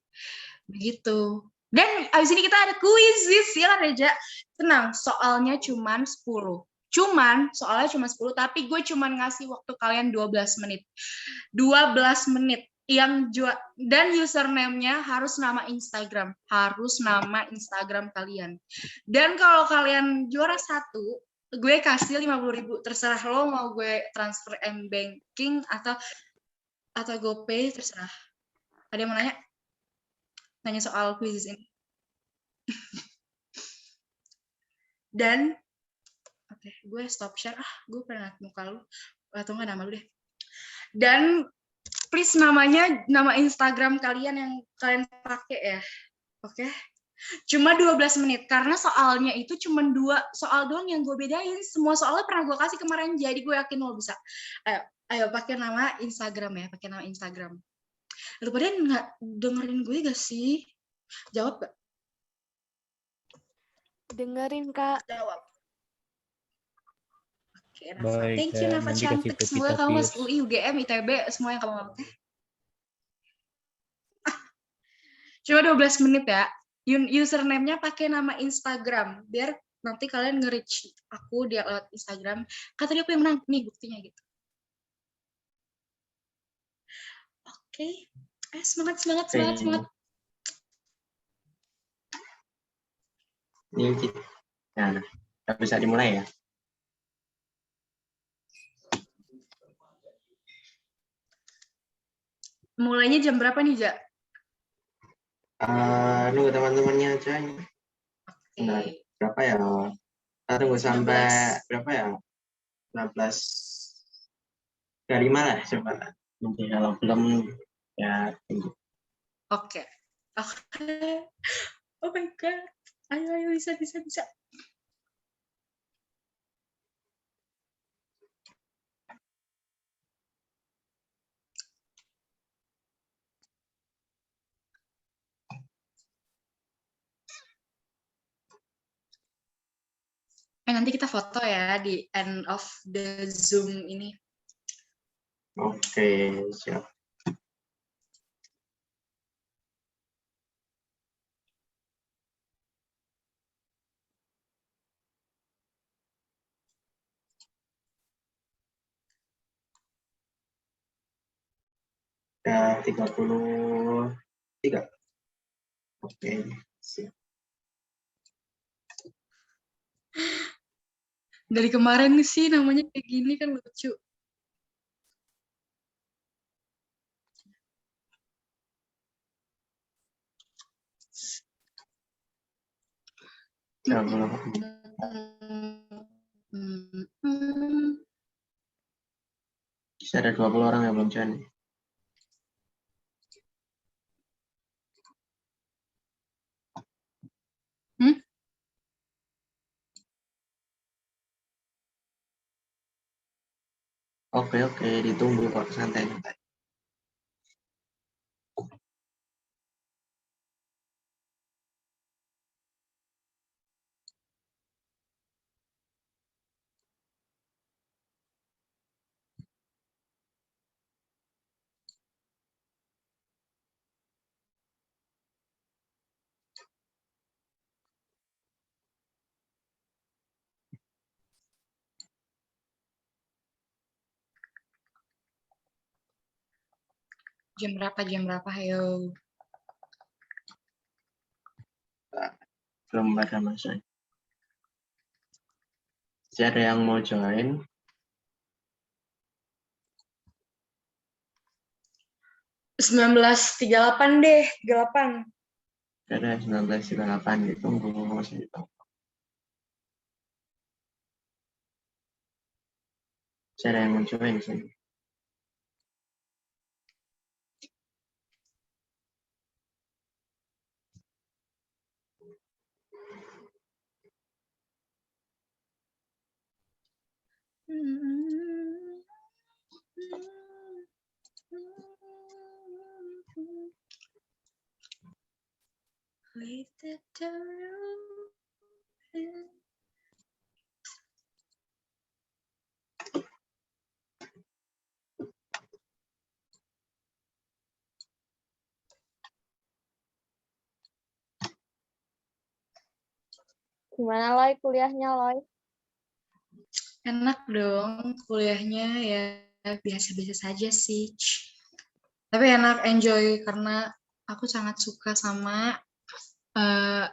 S2: begitu. Dan abis ini kita ada kuisis, ya kan Reja? Tenang, soalnya cuma 10. Soalnya cuma 10, tapi gue cuma ngasih waktu kalian 12 menit. 12 menit. Dan username-nya harus nama Instagram. Harus nama Instagram kalian. Dan kalau kalian juara 1, gue kasih 50.000. Terserah lo mau gue transfer M-Banking atau GoPay, terserah. Ada yang mau nanya? Nanya soal quiz ini. Dan oke, gue stop share. Gue pernah liat muka lu atau nggak nama lu deh. Dan please nama Instagram kalian yang kalian pakai ya. Oke. Cuma 12 menit karena soalnya itu cuma 2 soal doang yang gue bedain. Semua soalnya pernah gue kasih kemarin, jadi gue yakin lo bisa. Ayo pakai nama Instagram ya, pakai nama Instagram. Lu pada nggak dengerin gue gak sih? Jawab gak?
S6: Dengerin, Kak.
S2: Jawab. Oke, Nafa.
S3: Baik,
S2: Thank you, Nafa
S3: nanti kasih
S2: cantik.
S3: ke
S2: Semoga
S3: kita,
S2: kamu
S3: Fis.
S2: masuk UI, UGM, ITB, semua yang kamu mau. Oke? Cuma 12 menit ya. Username-nya pakai nama Instagram. Biar nanti kalian nge-reach aku dia lewat Instagram. Kata dia aku yang menang. Nih buktinya gitu. Oke. Semangat.
S1: Ini kita. Nah, udah bisa dimulai ya.
S2: Mulainya jam berapa nih, Ja?
S1: Nunggu teman-temannya aja. Nah,
S2: Oke.
S1: berapa ya? Kita tunggu sampai
S2: 19.
S1: berapa ya? 16 dari mana coba? Nanti kalau belum ya tunggu.
S2: Oke. Oh my god. Ayo bisa. Nanti kita foto ya di end of the Zoom ini.
S1: Oke, siap. Udah 33. Oke, siap.
S2: Dari kemarin sih namanya kayak gini kan lucu.
S1: Bisa ada 20 orang yang belum join. Oke, ditunggu kok, santai.
S2: Jam berapa, ayo.
S1: Belum pada masa. Ada yang mau join?
S2: 19.38 deh, 38.
S1: Ada 19.38 ditunggu masih ditunggu. Ada yang mau join sih.
S2: Leave the door open.
S6: Gimana, Loy, kuliahnya, Loy?
S2: Enak dong kuliahnya ya biasa-biasa saja sih. Tapi enak, enjoy karena aku sangat suka sama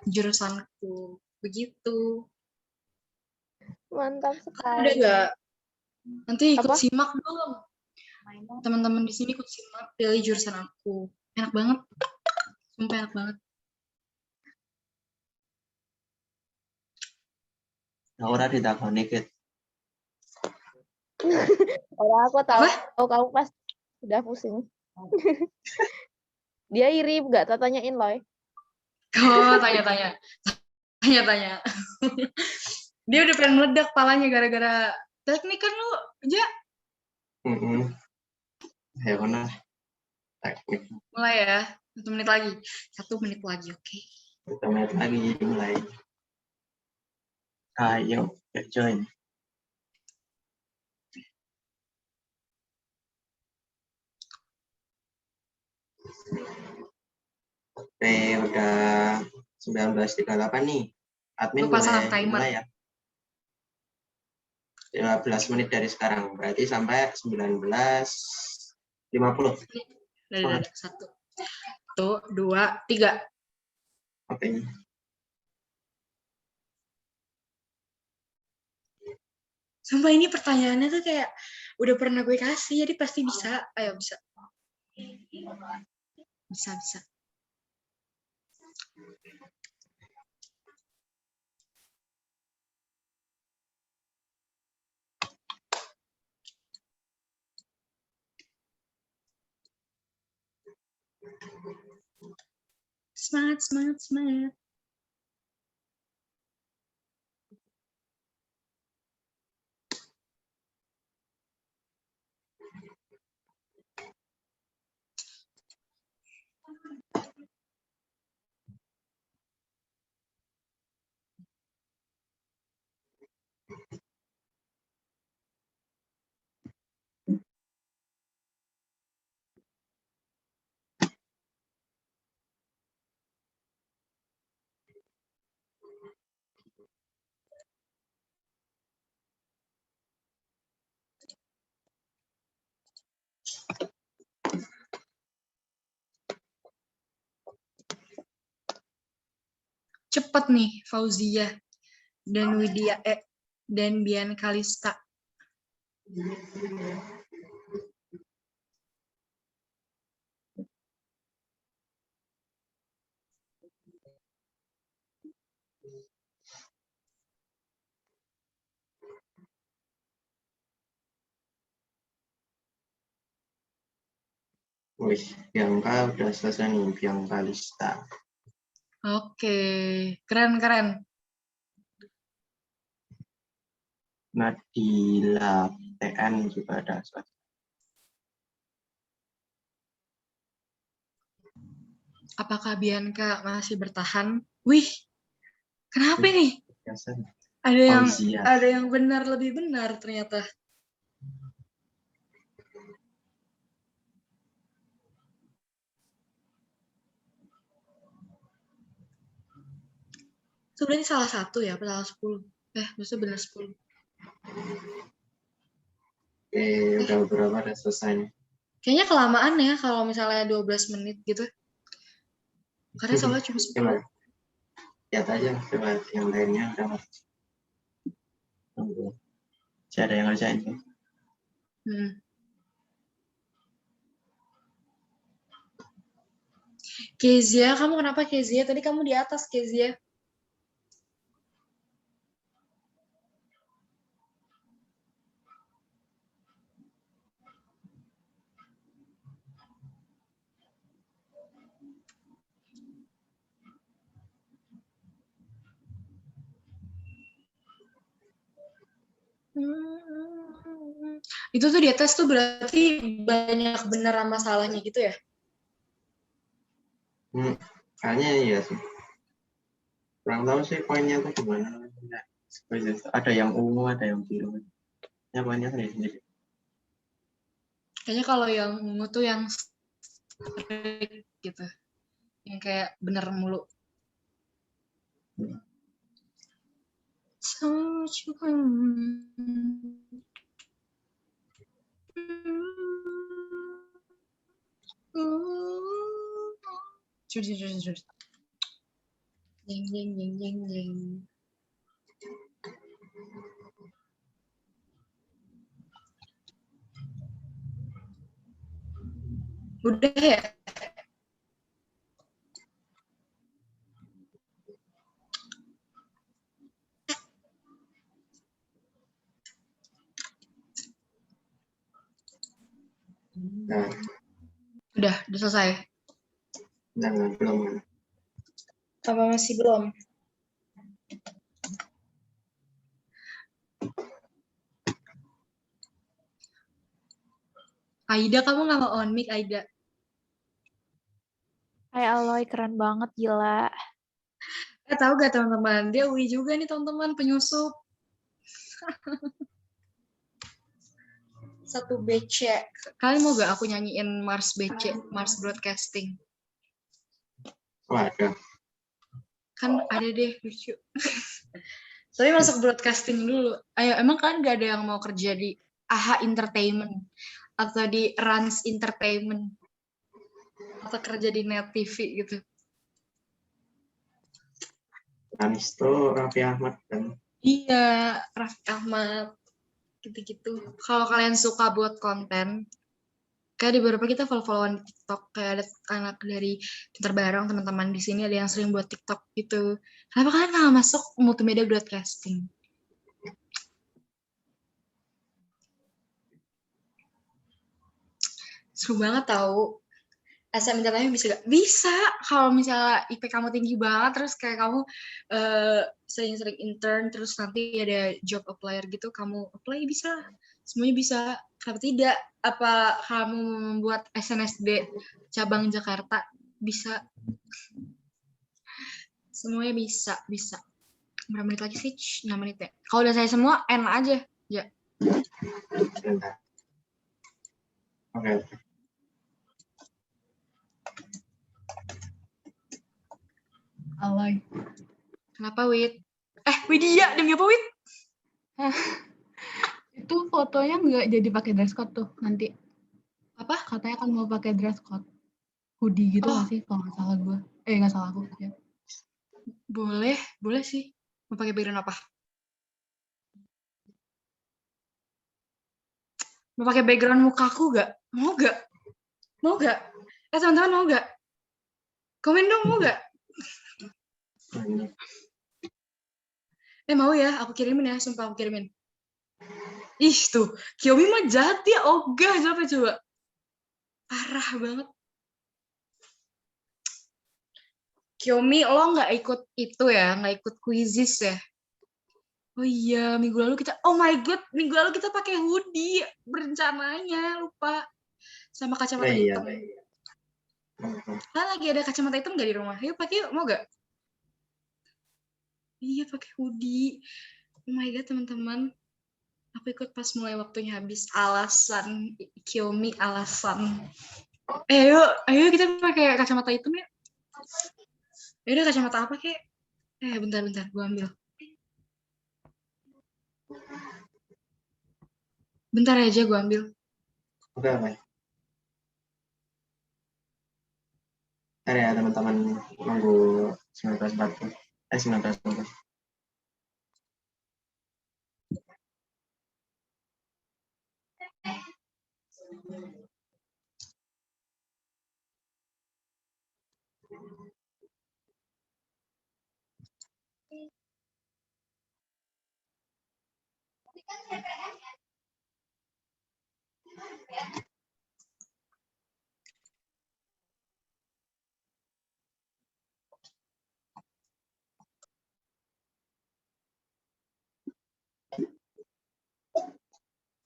S2: jurusanku. Begitu.
S6: Mantap
S2: Ada
S6: sekali.
S2: nggak? Nanti ikut
S6: Apa?
S2: simak dong. Teman-teman di sini ikut simak pilih jurusan aku. Enak banget. Sumpah enak banget.
S1: Ora ditakoni Kit.
S6: Orang aku tahu
S2: Wah.
S6: kamu pas udah pusing. Dia iri nggak? Tanyain Loy.
S2: Oh, tanya-tanya. Tanya-tanya. Dia udah pengen meledak palanya gara-gara teknik kan lu, Ja.
S1: Ya benar. Teknik.
S2: Mulai ya. 1 menit lagi. 1 menit lagi, oke.
S1: Kita lihat lagi mulai. Ayo, join. Oke, udah 19.38 nih. Admin
S2: Lu pasang
S1: boleh
S2: timer.
S1: mulai ya. 15 menit dari sekarang. Berarti sampai 19.50.
S2: Udah. 1, 2, 3.
S1: Oke.
S2: Sumpah ini pertanyaannya tuh kayak udah pernah gue kasih, jadi pasti bisa. Ayo, bisa. Bisa. Semangat. Cepet nih, Fauzia dan Widya dan Bian Kalista.
S1: Wih, Bianca udah selesai nih, Bianca Lista.
S2: Oke, keren.
S1: Nadila TN juga ada.
S2: Apakah Bianca masih bertahan? Wih, kenapa nih?
S1: Biasa. Fauzia.
S2: Ada yang benar lebih benar ternyata. Itu berarti salah satu ya, salah 10. Maksudnya benar 10.
S1: Oke, udah berapa udah selesai.
S2: Kayaknya kelamaan ya kalau misalnya 12 menit gitu. Karena soalnya cuma 10.
S1: Lihat aja, coba yang lainnya udah. Masih ada yang ngerjain.
S2: Kezia, kamu kenapa Kezia? Tadi kamu di atas Kezia. Itu tuh di atas tuh berarti banyak benar sama salahnya gitu ya?
S1: Kayaknya iya sih. Kurang tahu sih poinnya tuh gimana. Ada yang ungu, ada yang biru. Ya poinnya sendiri.
S2: Kayaknya kalau yang ungu tuh yang strict gitu. Yang kayak bener mulu. Jeng. Udah ya?
S1: Nah,
S2: Udah selesai.
S1: jangan belum.
S2: Apa masih belum? Aida, kamu nggak mau on mic, Aida?
S6: Hai Aloy, keren banget, gila.
S2: Tahu gak teman-teman? Dia UI juga nih teman-teman, penyusup. Satu BC. Kalian mau gak aku nyanyiin Mars BC, Mars Broadcasting?
S1: Waduh.
S2: Kan ada deh, lucu. Tapi masuk broadcasting dulu. Ayo, emang kalian gak ada yang mau kerja di AHA Entertainment? Atau di Rans Entertainment? Atau kerja di Net TV gitu?
S1: Anis tuh Raffi Ahmad kan.
S2: Iya, Raffi Ahmad. Gitu-gitu. Kalau kalian suka buat konten, kayak di beberapa kita follow-followan di TikTok, kayak ada anak dari Pintar Bareng, teman-teman di sini ada yang sering buat TikTok gitu. Kenapa kalian nggak masuk multimedia broadcasting? Seru banget tahu. SM Entertainment bisa gak? Bisa, kalau misalnya IP kamu tinggi banget, terus kayak kamu sering-sering intern, terus nanti ada job applier gitu, kamu apply bisa. Semuanya bisa. Kenapa tidak? Apa kamu membuat SNSD cabang Jakarta? Bisa. Semuanya bisa, bisa. Berapa menit lagi sih? 6 menit ya. Kalau udah saya semua, enak aja. Ya.
S1: Sebentar. Oke.
S4: Aloy.
S2: Kenapa, Wit? Widya, demi apa, Wit?
S4: Itu fotonya nggak jadi pakai dress code tuh nanti.
S2: Apa?
S4: Katanya kan mau pakai dress code. Hoodie gitu
S2: Oh.
S4: nggak sih kalau nggak salah gue. Nggak salah aku. Ya.
S2: Boleh sih. Mau pakai background apa? Mau pakai background mukaku gak? Mau gak? Mau gak? Teman-teman mau gak? Komen dong, mau gak? Mau ya, aku kirimin ya, sumpah aku kirimin. Ih tuh, Kiyomi mah jahat ya, ogah coba. Parah banget. Kiyomi, lo nggak ikut itu ya, nggak ikut quizzes ya? Oh iya, minggu lalu kita pakai hoodie berencananya, lupa. Sama kacamata
S1: Iya.
S2: hitam. Kan lagi ada kacamata hitam nggak di rumah? Yuk pakai, mau gak? Iya, pakai hoodie. Oh my god, teman-teman. Aku ikut pas mulai waktunya habis. Alasan Kiyomi, alasan. Ayo kita pakai kacamata hitam ya. Udah kacamata apa kek? Bentar, gua ambil. Bentar aja gua ambil.
S1: Oke, baik. Ntar ya teman-teman nunggu 19.40. 19.40.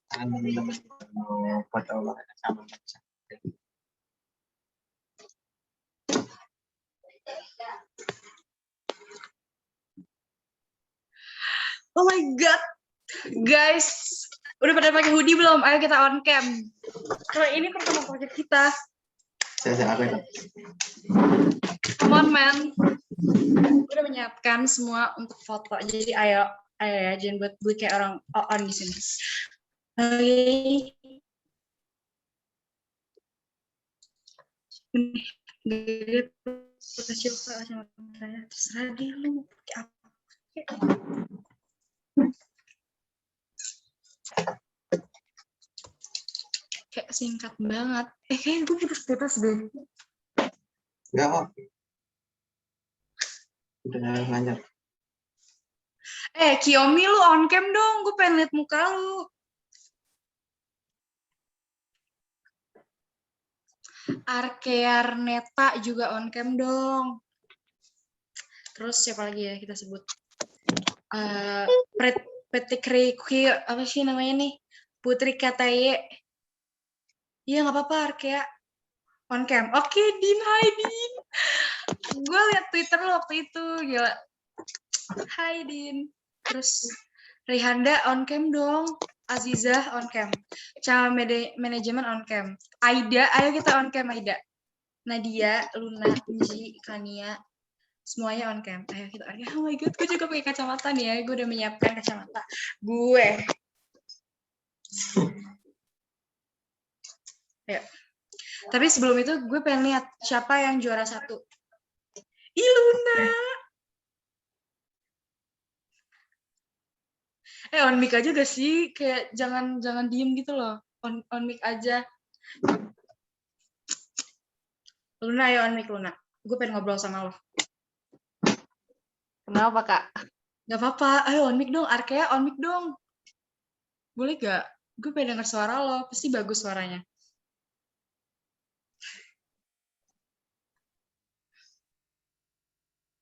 S1: Teman-teman mau foto sama
S2: Oh my god. Guys, udah pada pakai hoodie belum? Ayo kita on cam. Karena ini pertama project kita.
S1: saya aku itu.
S2: Come on, man. Udah menyiapkan semua untuk foto. Jadi ayo ya, jangan buat gue kayak orang on di sini. Oke. Gede kecil sama saya. Terserah dia lu pakai apa. Kayak singkat banget. Kayaknya gue putus deh.
S1: Enggak kok. Udah lanjut.
S2: Kiyomi lu on cam dong. Gue pengen liat muka lu. Arkearneta juga on cam dong. Terus siapa lagi ya kita sebut? Petikri apa sih namanya nih? Putri Kataye. Iya nggak apa-apa Arkea on cam. Oke Din, hai Din. Gue liat Twitter lo waktu itu, gila. Hai Din. Terus Rihanda on cam dong. Azizah on cam. Channel manajemen on cam. Aida, ayo kita on cam Aida. Nadia, Luna, Nji, Kania, semuanya on cam. Ayo kita on cam. Oh my god, gue juga pakai kacamata nih ya. Gue udah menyiapkan kacamata gue. Ya. Tapi sebelum itu gue pengen lihat siapa yang juara 1. Ih, Luna. On mic aja gak sih? Kayak jangan diem gitu loh. On mic aja. Luna, ayo on mic Luna. Gue pengen ngobrol sama lo.
S6: Kenapa, Kak?
S2: Gak apa-apa. Ayo on mic dong. Arkea on mic dong. Boleh gak? Gue pengen denger suara lo. Pasti bagus suaranya.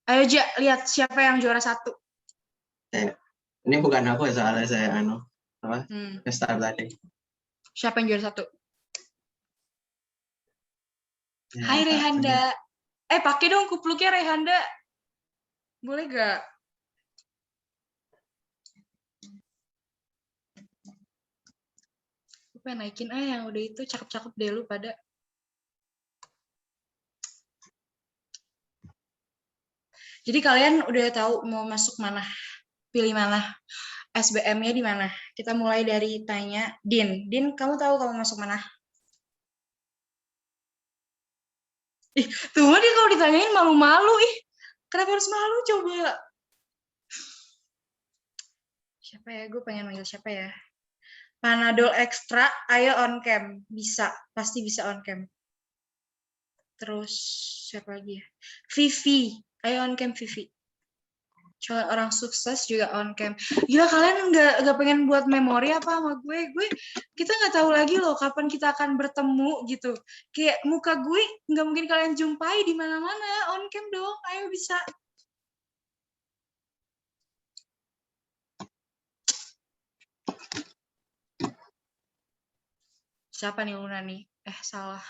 S2: Ayo Ja, lihat siapa yang juara 1.
S1: Ini bukan aku soalnya saya start tadi.
S2: Siapa yang juara 1?
S1: Ya,
S2: Hai Rehanda. Pakai dong kupluknya Rehanda. Boleh gak? Gue pengen naikin yang udah itu cakep-cakep deh lu pada. Jadi kalian udah tahu mau masuk mana? Pilih mana? SBM-nya di mana? Kita mulai dari tanya Din. Din, kamu tahu kamu masuk mana? Ih, tuh dia kalau ditanyain malu-malu. Kenapa harus malu coba? Siapa ya? Gue pengen manggil siapa ya? Panadol Extra, ayo on cam. Bisa, pasti bisa on cam. Terus siapa lagi ya? Vivi, ayo on cam Vivi. Calon orang sukses juga on cam. Gila, kalian nggak pengen buat memori apa sama gue? Kita nggak tahu lagi loh kapan kita akan bertemu gitu. Kayak muka gue nggak mungkin kalian jumpai di mana-mana. On cam dong, ayo bisa. Siapa nih Luna nih? Salah.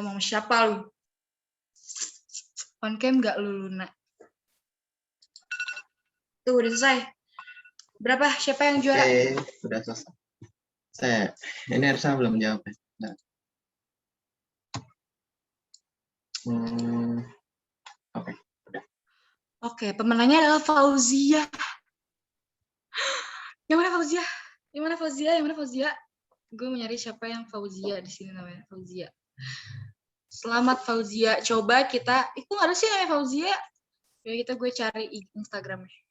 S2: Ngomong siapa lu? On cam nggak lu Luna? Tuh udah selesai. Berapa? Siapa yang juara?
S1: Oke, udah selesai. Ini harusnya belum jawab. Nah. Oke.
S2: Oke, pemenangnya adalah Fauzia. Yang mana Fauzia? Yang mana Fauzia? Yang mana Fauzia? Gue mau nyari siapa yang Fauzia di sini namanya Fauzia. Selamat Fauzia. Coba kita, itu nggak ada sih namanya Fauzia. Ya gue cari Instagramnya.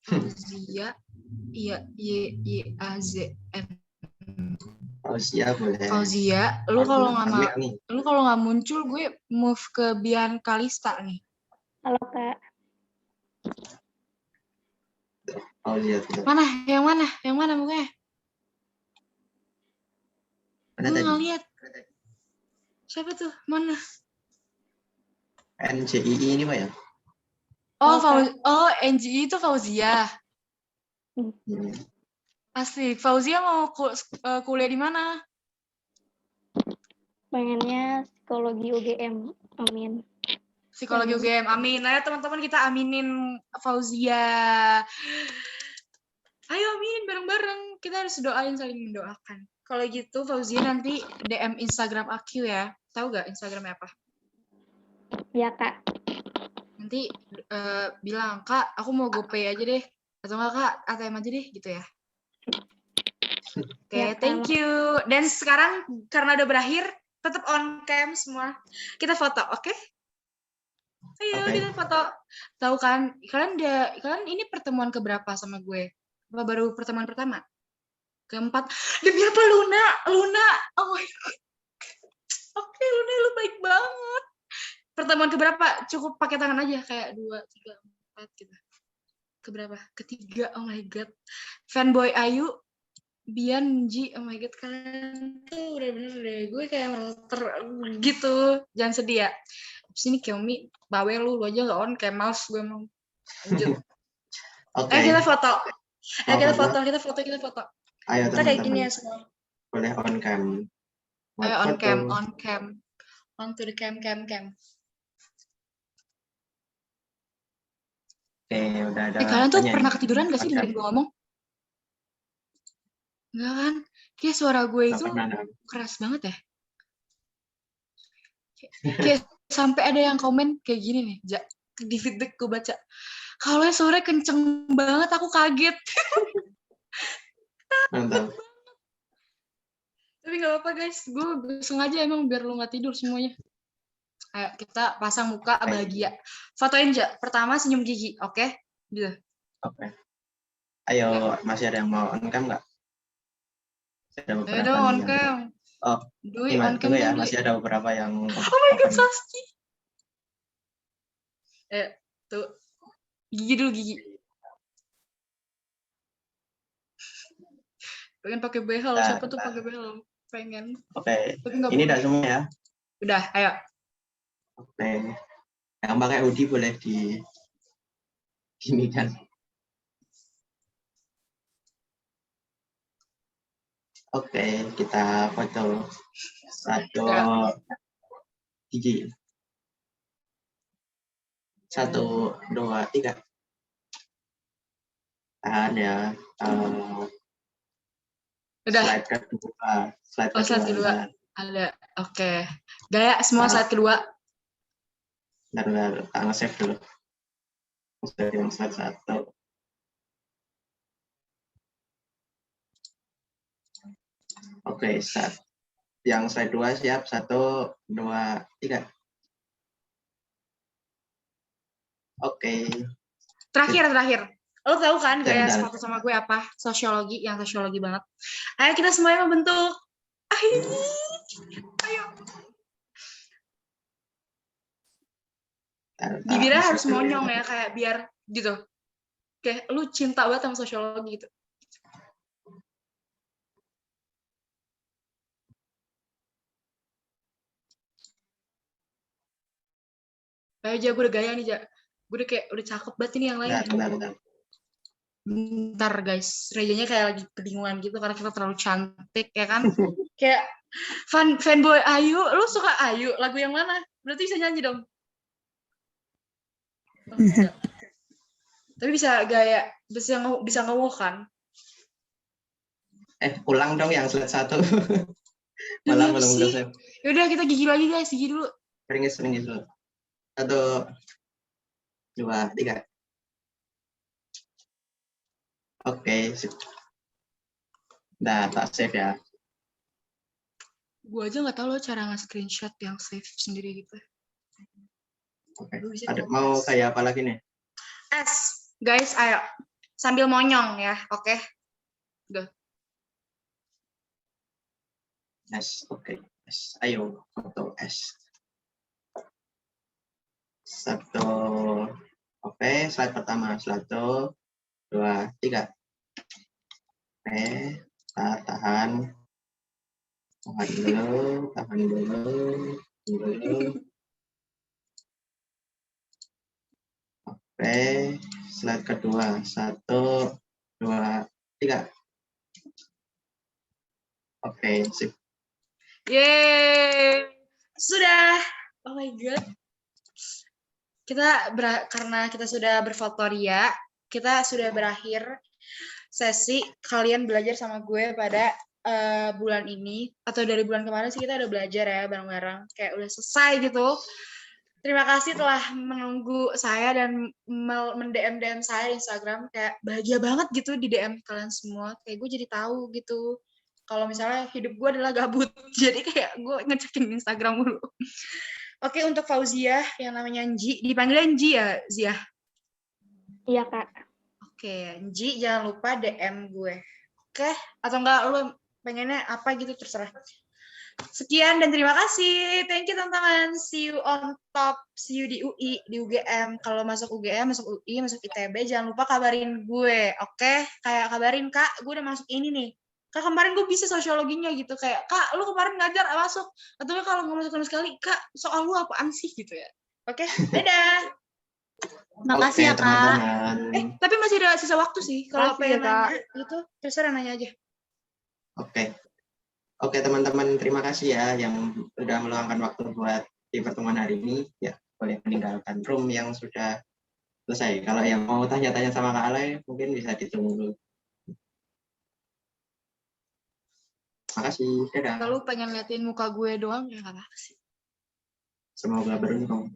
S2: Fauzia, iya YYAZN.
S1: Fauzia boleh.
S2: Fauzia, lu kalau nggak muncul, gue move ke Bian Kalista nih.
S5: Halo Kak.
S1: Fauzia.
S2: Mana? Yang mana mukanya?
S1: Mana
S2: gue
S1: tadi?
S2: nggak lihat. Siapa tuh? Mana?
S1: NJII ini Pak ya?
S2: NJI itu Fauzia. Asli, Fauzia mau kuliah di mana?
S5: Pengennya psikologi UGM. Amin.
S2: Psikologi UGM. Amin. Ayo teman-teman kita aminin Fauzia. Ayo amin bareng-bareng. Kita harus doain, saling mendoakan. Kalau gitu Fauzia nanti DM Instagram aku ya. Tahu gak Instagramnya apa?
S5: Ya Kak.
S2: Nanti bilang, Kak, aku mau GoPay aja deh. Atau enggak, Kak, ATM aja deh, gitu ya. Oke,
S5: Ya,
S2: thank you. Dan sekarang, karena udah berakhir, tetap on cam semua. Kita foto, oke? Ayo, kita foto. Tahu kan, kalian ini pertemuan keberapa sama gue? Apa baru pertemuan pertama? Keempat. Demi apa, Luna? Oh my God. Oke, Luna, lu baik banget. Pertemuan keberapa? Cukup pakai tangan aja kayak 2, 3, 4 gitu. Keberapa? Ketiga. Oh my god. Fanboy Ayu, Bian, Ji. Oh my god, kalian tuh udah bener-bener deh. Gue kayak merasa gitu. Jangan sedih ya. Abis ini Xiaomi, bawel lu aja nggak on, kayak males gue emang. Lanjut.
S1: Oke.
S2: Ayo kita foto. Ayo
S1: Mau
S2: kita
S1: foto?
S2: kita foto.
S1: Ayo
S2: Kita kayak gini
S1: teman-teman,
S2: ya semua.
S1: boleh on cam. Buat
S2: Ayo on
S1: foto.
S2: cam. On to the cam.
S1: Oke, udah ada.
S2: Kalian tuh
S1: banyak
S2: pernah
S1: yang
S2: ketiduran gak sih
S1: on cam.
S2: dengerin gue ngomong? Enggak kan? Kayak suara gue
S1: Nggak
S2: itu
S1: pernah ada.
S2: keras banget ya. Kayak sampai ada yang komen kayak gini nih, di feedback gue baca. Kalau suara kenceng banget, aku kaget.
S1: Mantap.
S2: Tapi nggak apa-apa guys, gue sengaja emang biar lu nggak tidur semuanya. Ayo kita pasang muka bahagia. Fotoin aja. Pertama senyum gigi, oke? Gitu.
S1: Oke. Ayo, masih ada yang mau on cam nggak? Ada
S2: Ayo
S1: beberapa
S2: dong
S1: nih
S2: on
S1: yang-
S2: cam.
S1: Oh,
S2: Dui
S1: gimana?
S2: on cam
S1: Tunggu ya,
S2: dong, Dui.
S1: masih ada beberapa yang.
S2: Oh my god, Saski. Tuh. Gigi dulu, gigi. Pengen pakai behel,
S1: Nah,
S2: siapa tuh pakai behel? Pengen.
S1: Oke,
S2: Tapi nggak
S1: ini
S2: boleh.
S1: udah semua ya.
S2: Udah, ayo.
S1: Oke, yang pakai hoodie boleh di gini kan. Oke, kita foto satu gigi. 1, 2, 3. Tahan ya.
S2: Udah.
S1: Slide kedua.
S2: Oh, slide kedua. Ada. Oke. Gaya semua slide kedua.
S1: Bentar, nge-save dulu. Save yang slide 1. Oke, start. Yang slide 2 siap. 1, 2, 3. Oke.
S2: Terakhir. Lo tahu kan gaya
S1: Bentar.
S2: sepatu sama gue apa? Sosiologi, yang sosiologi banget. Ayo kita semuanya membentuk. Ayo. Bibirnya harus monyong ya, kayak biar gitu. Kayak lu cinta banget sama sosiologi gitu. Ayo aja, gue udah gaya nih, Ja. Gue udah kayak, udah cakep banget ini yang lain.
S1: Bentar.
S2: Bentar guys, Rejanya kayak lagi kebingungan gitu karena kita terlalu cantik ya kan. Kayak fanboy Ayu, lu suka Ayu? Lagu yang mana? Berarti bisa nyanyi dong. Oh, enggak. Tapi bisa gaya, bisa ngewuh kan?
S1: Ulang dong yang slide 1. Malah belum
S2: sih.
S1: selesai.
S2: Yaudah kita gigi lagi guys, gigi dulu.
S1: Ringis dulu. 1, 2, 3. Oke, sip. Nah, tak save ya.
S2: Gue aja nggak tahu lo cara nge-screenshot yang save sendiri gitu.
S1: Oke.
S2: Lu bisa
S1: Ada
S2: dong,
S1: mau
S2: guys.
S1: kayak apa lagi nih?
S2: Guys, ayo. Sambil monyong ya, oke? Udah.
S1: S, oke. S. Ayo, foto S. 1. Oke, slide pertama. 1, 2, 3. Oke, tahan dulu. Oke, slide kedua. 1, 2, 3. Oke, sip.
S2: Yeay. Sudah. Oh my god. Karena kita sudah berfoto ria, kita sudah berakhir sesi kalian belajar sama gue pada bulan ini, atau dari bulan kemarin sih kita udah belajar ya bareng-bareng, kayak udah selesai gitu. Terima kasih telah menunggu saya dan men-DM saya di Instagram, kayak bahagia banget gitu di DM kalian semua, kayak gue jadi tahu gitu kalau misalnya hidup gue adalah gabut, jadi kayak gue ngecekin Instagram dulu. Oke, untuk Fauzia yang namanya Nji, dipanggilnya Nji ya, Zia?
S5: Iya, Kak.
S2: Oke, Nji jangan lupa DM gue. Oke, atau enggak lu pengennya apa gitu terserah. Sekian dan terima kasih. Thank you teman-teman. See you on top. See you di UI, di UGM. Kalau masuk UGM, masuk UI, masuk ITB, jangan lupa kabarin gue. Oke, kayak kabarin Kak, gue udah masuk ini nih. Kak kemarin gue bisa sosiologinya gitu, kayak Kak lu kemarin ngajar masuk, atau kalau nggak masuk sama sekali Kak soal lu apaan sih gitu ya. Oke, dadah.
S4: Makasih ya, Kak.
S1: teman-teman.
S2: Tapi masih ada sisa waktu sih, kalau
S6: Makasih ya,
S2: pengen
S6: Kak.
S2: nanya gitu terserah nanya aja.
S1: Oke teman-teman, terima kasih ya yang sudah meluangkan waktu buat di pertemuan hari ini. Ya, boleh meninggalkan room yang sudah selesai. Kalau yang mau tanya-tanya sama Kak Alay, mungkin bisa ditunggu dulu. Makasih, dadah.
S2: Kalau lu pengen liatin muka gue doang ya nggak apa-apa sih.
S1: Semoga beruntung.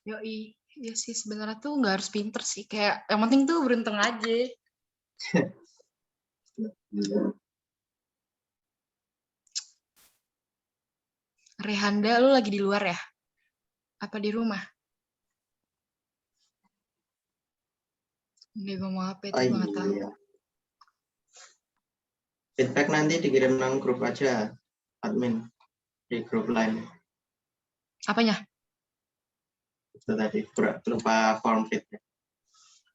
S2: Yoi, ya sih sebenarnya tuh nggak harus pinter sih, kayak yang penting tuh beruntung aja. Rehanda, lu lagi di luar ya? Apa di rumah? Dia ngomong apa itu
S1: Oh
S2: gue nggak tahu.
S1: iya. Feedback nanti dikirim nang grup aja, admin di grup lain.
S2: Apanya?
S1: Itu tadi berupa form feedback.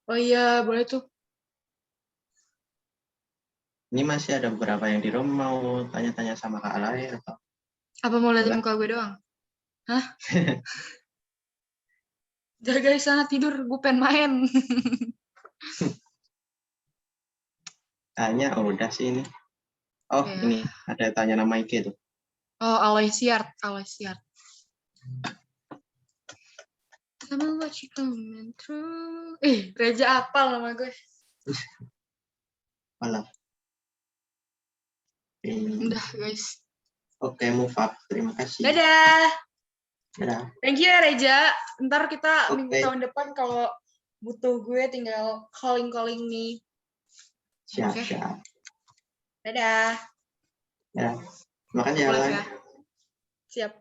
S2: Oh iya, boleh tuh.
S1: Ini masih ada beberapa yang di room mau tanya-tanya sama Kak Alay atau
S2: Apa mau liatin
S1: Boleh.
S2: muka gue doang? Hah? Jaga di sana tidur, gue pengen main.
S1: tanya? Oh, udah sih ini. Oh,
S2: Ya.
S1: ini ada tanya nama IG tuh.
S2: Oh, Aloy Siart. Tell me what you coming through. Reja apal nama gue.
S1: Malah.
S2: Udah guys.
S1: Oke, move up. Terima kasih.
S2: Dadah.
S1: Dadah.
S2: Thank you ya Reja. Ntar kita minggu
S1: Oke.
S2: tahun depan kalau butuh gue tinggal calling nih.
S1: Siap,
S2: Oke.
S1: siap.
S2: Dadah.
S1: Ya. Terima kasih,
S2: Aku live
S1: Alay.
S2: ya. Siap.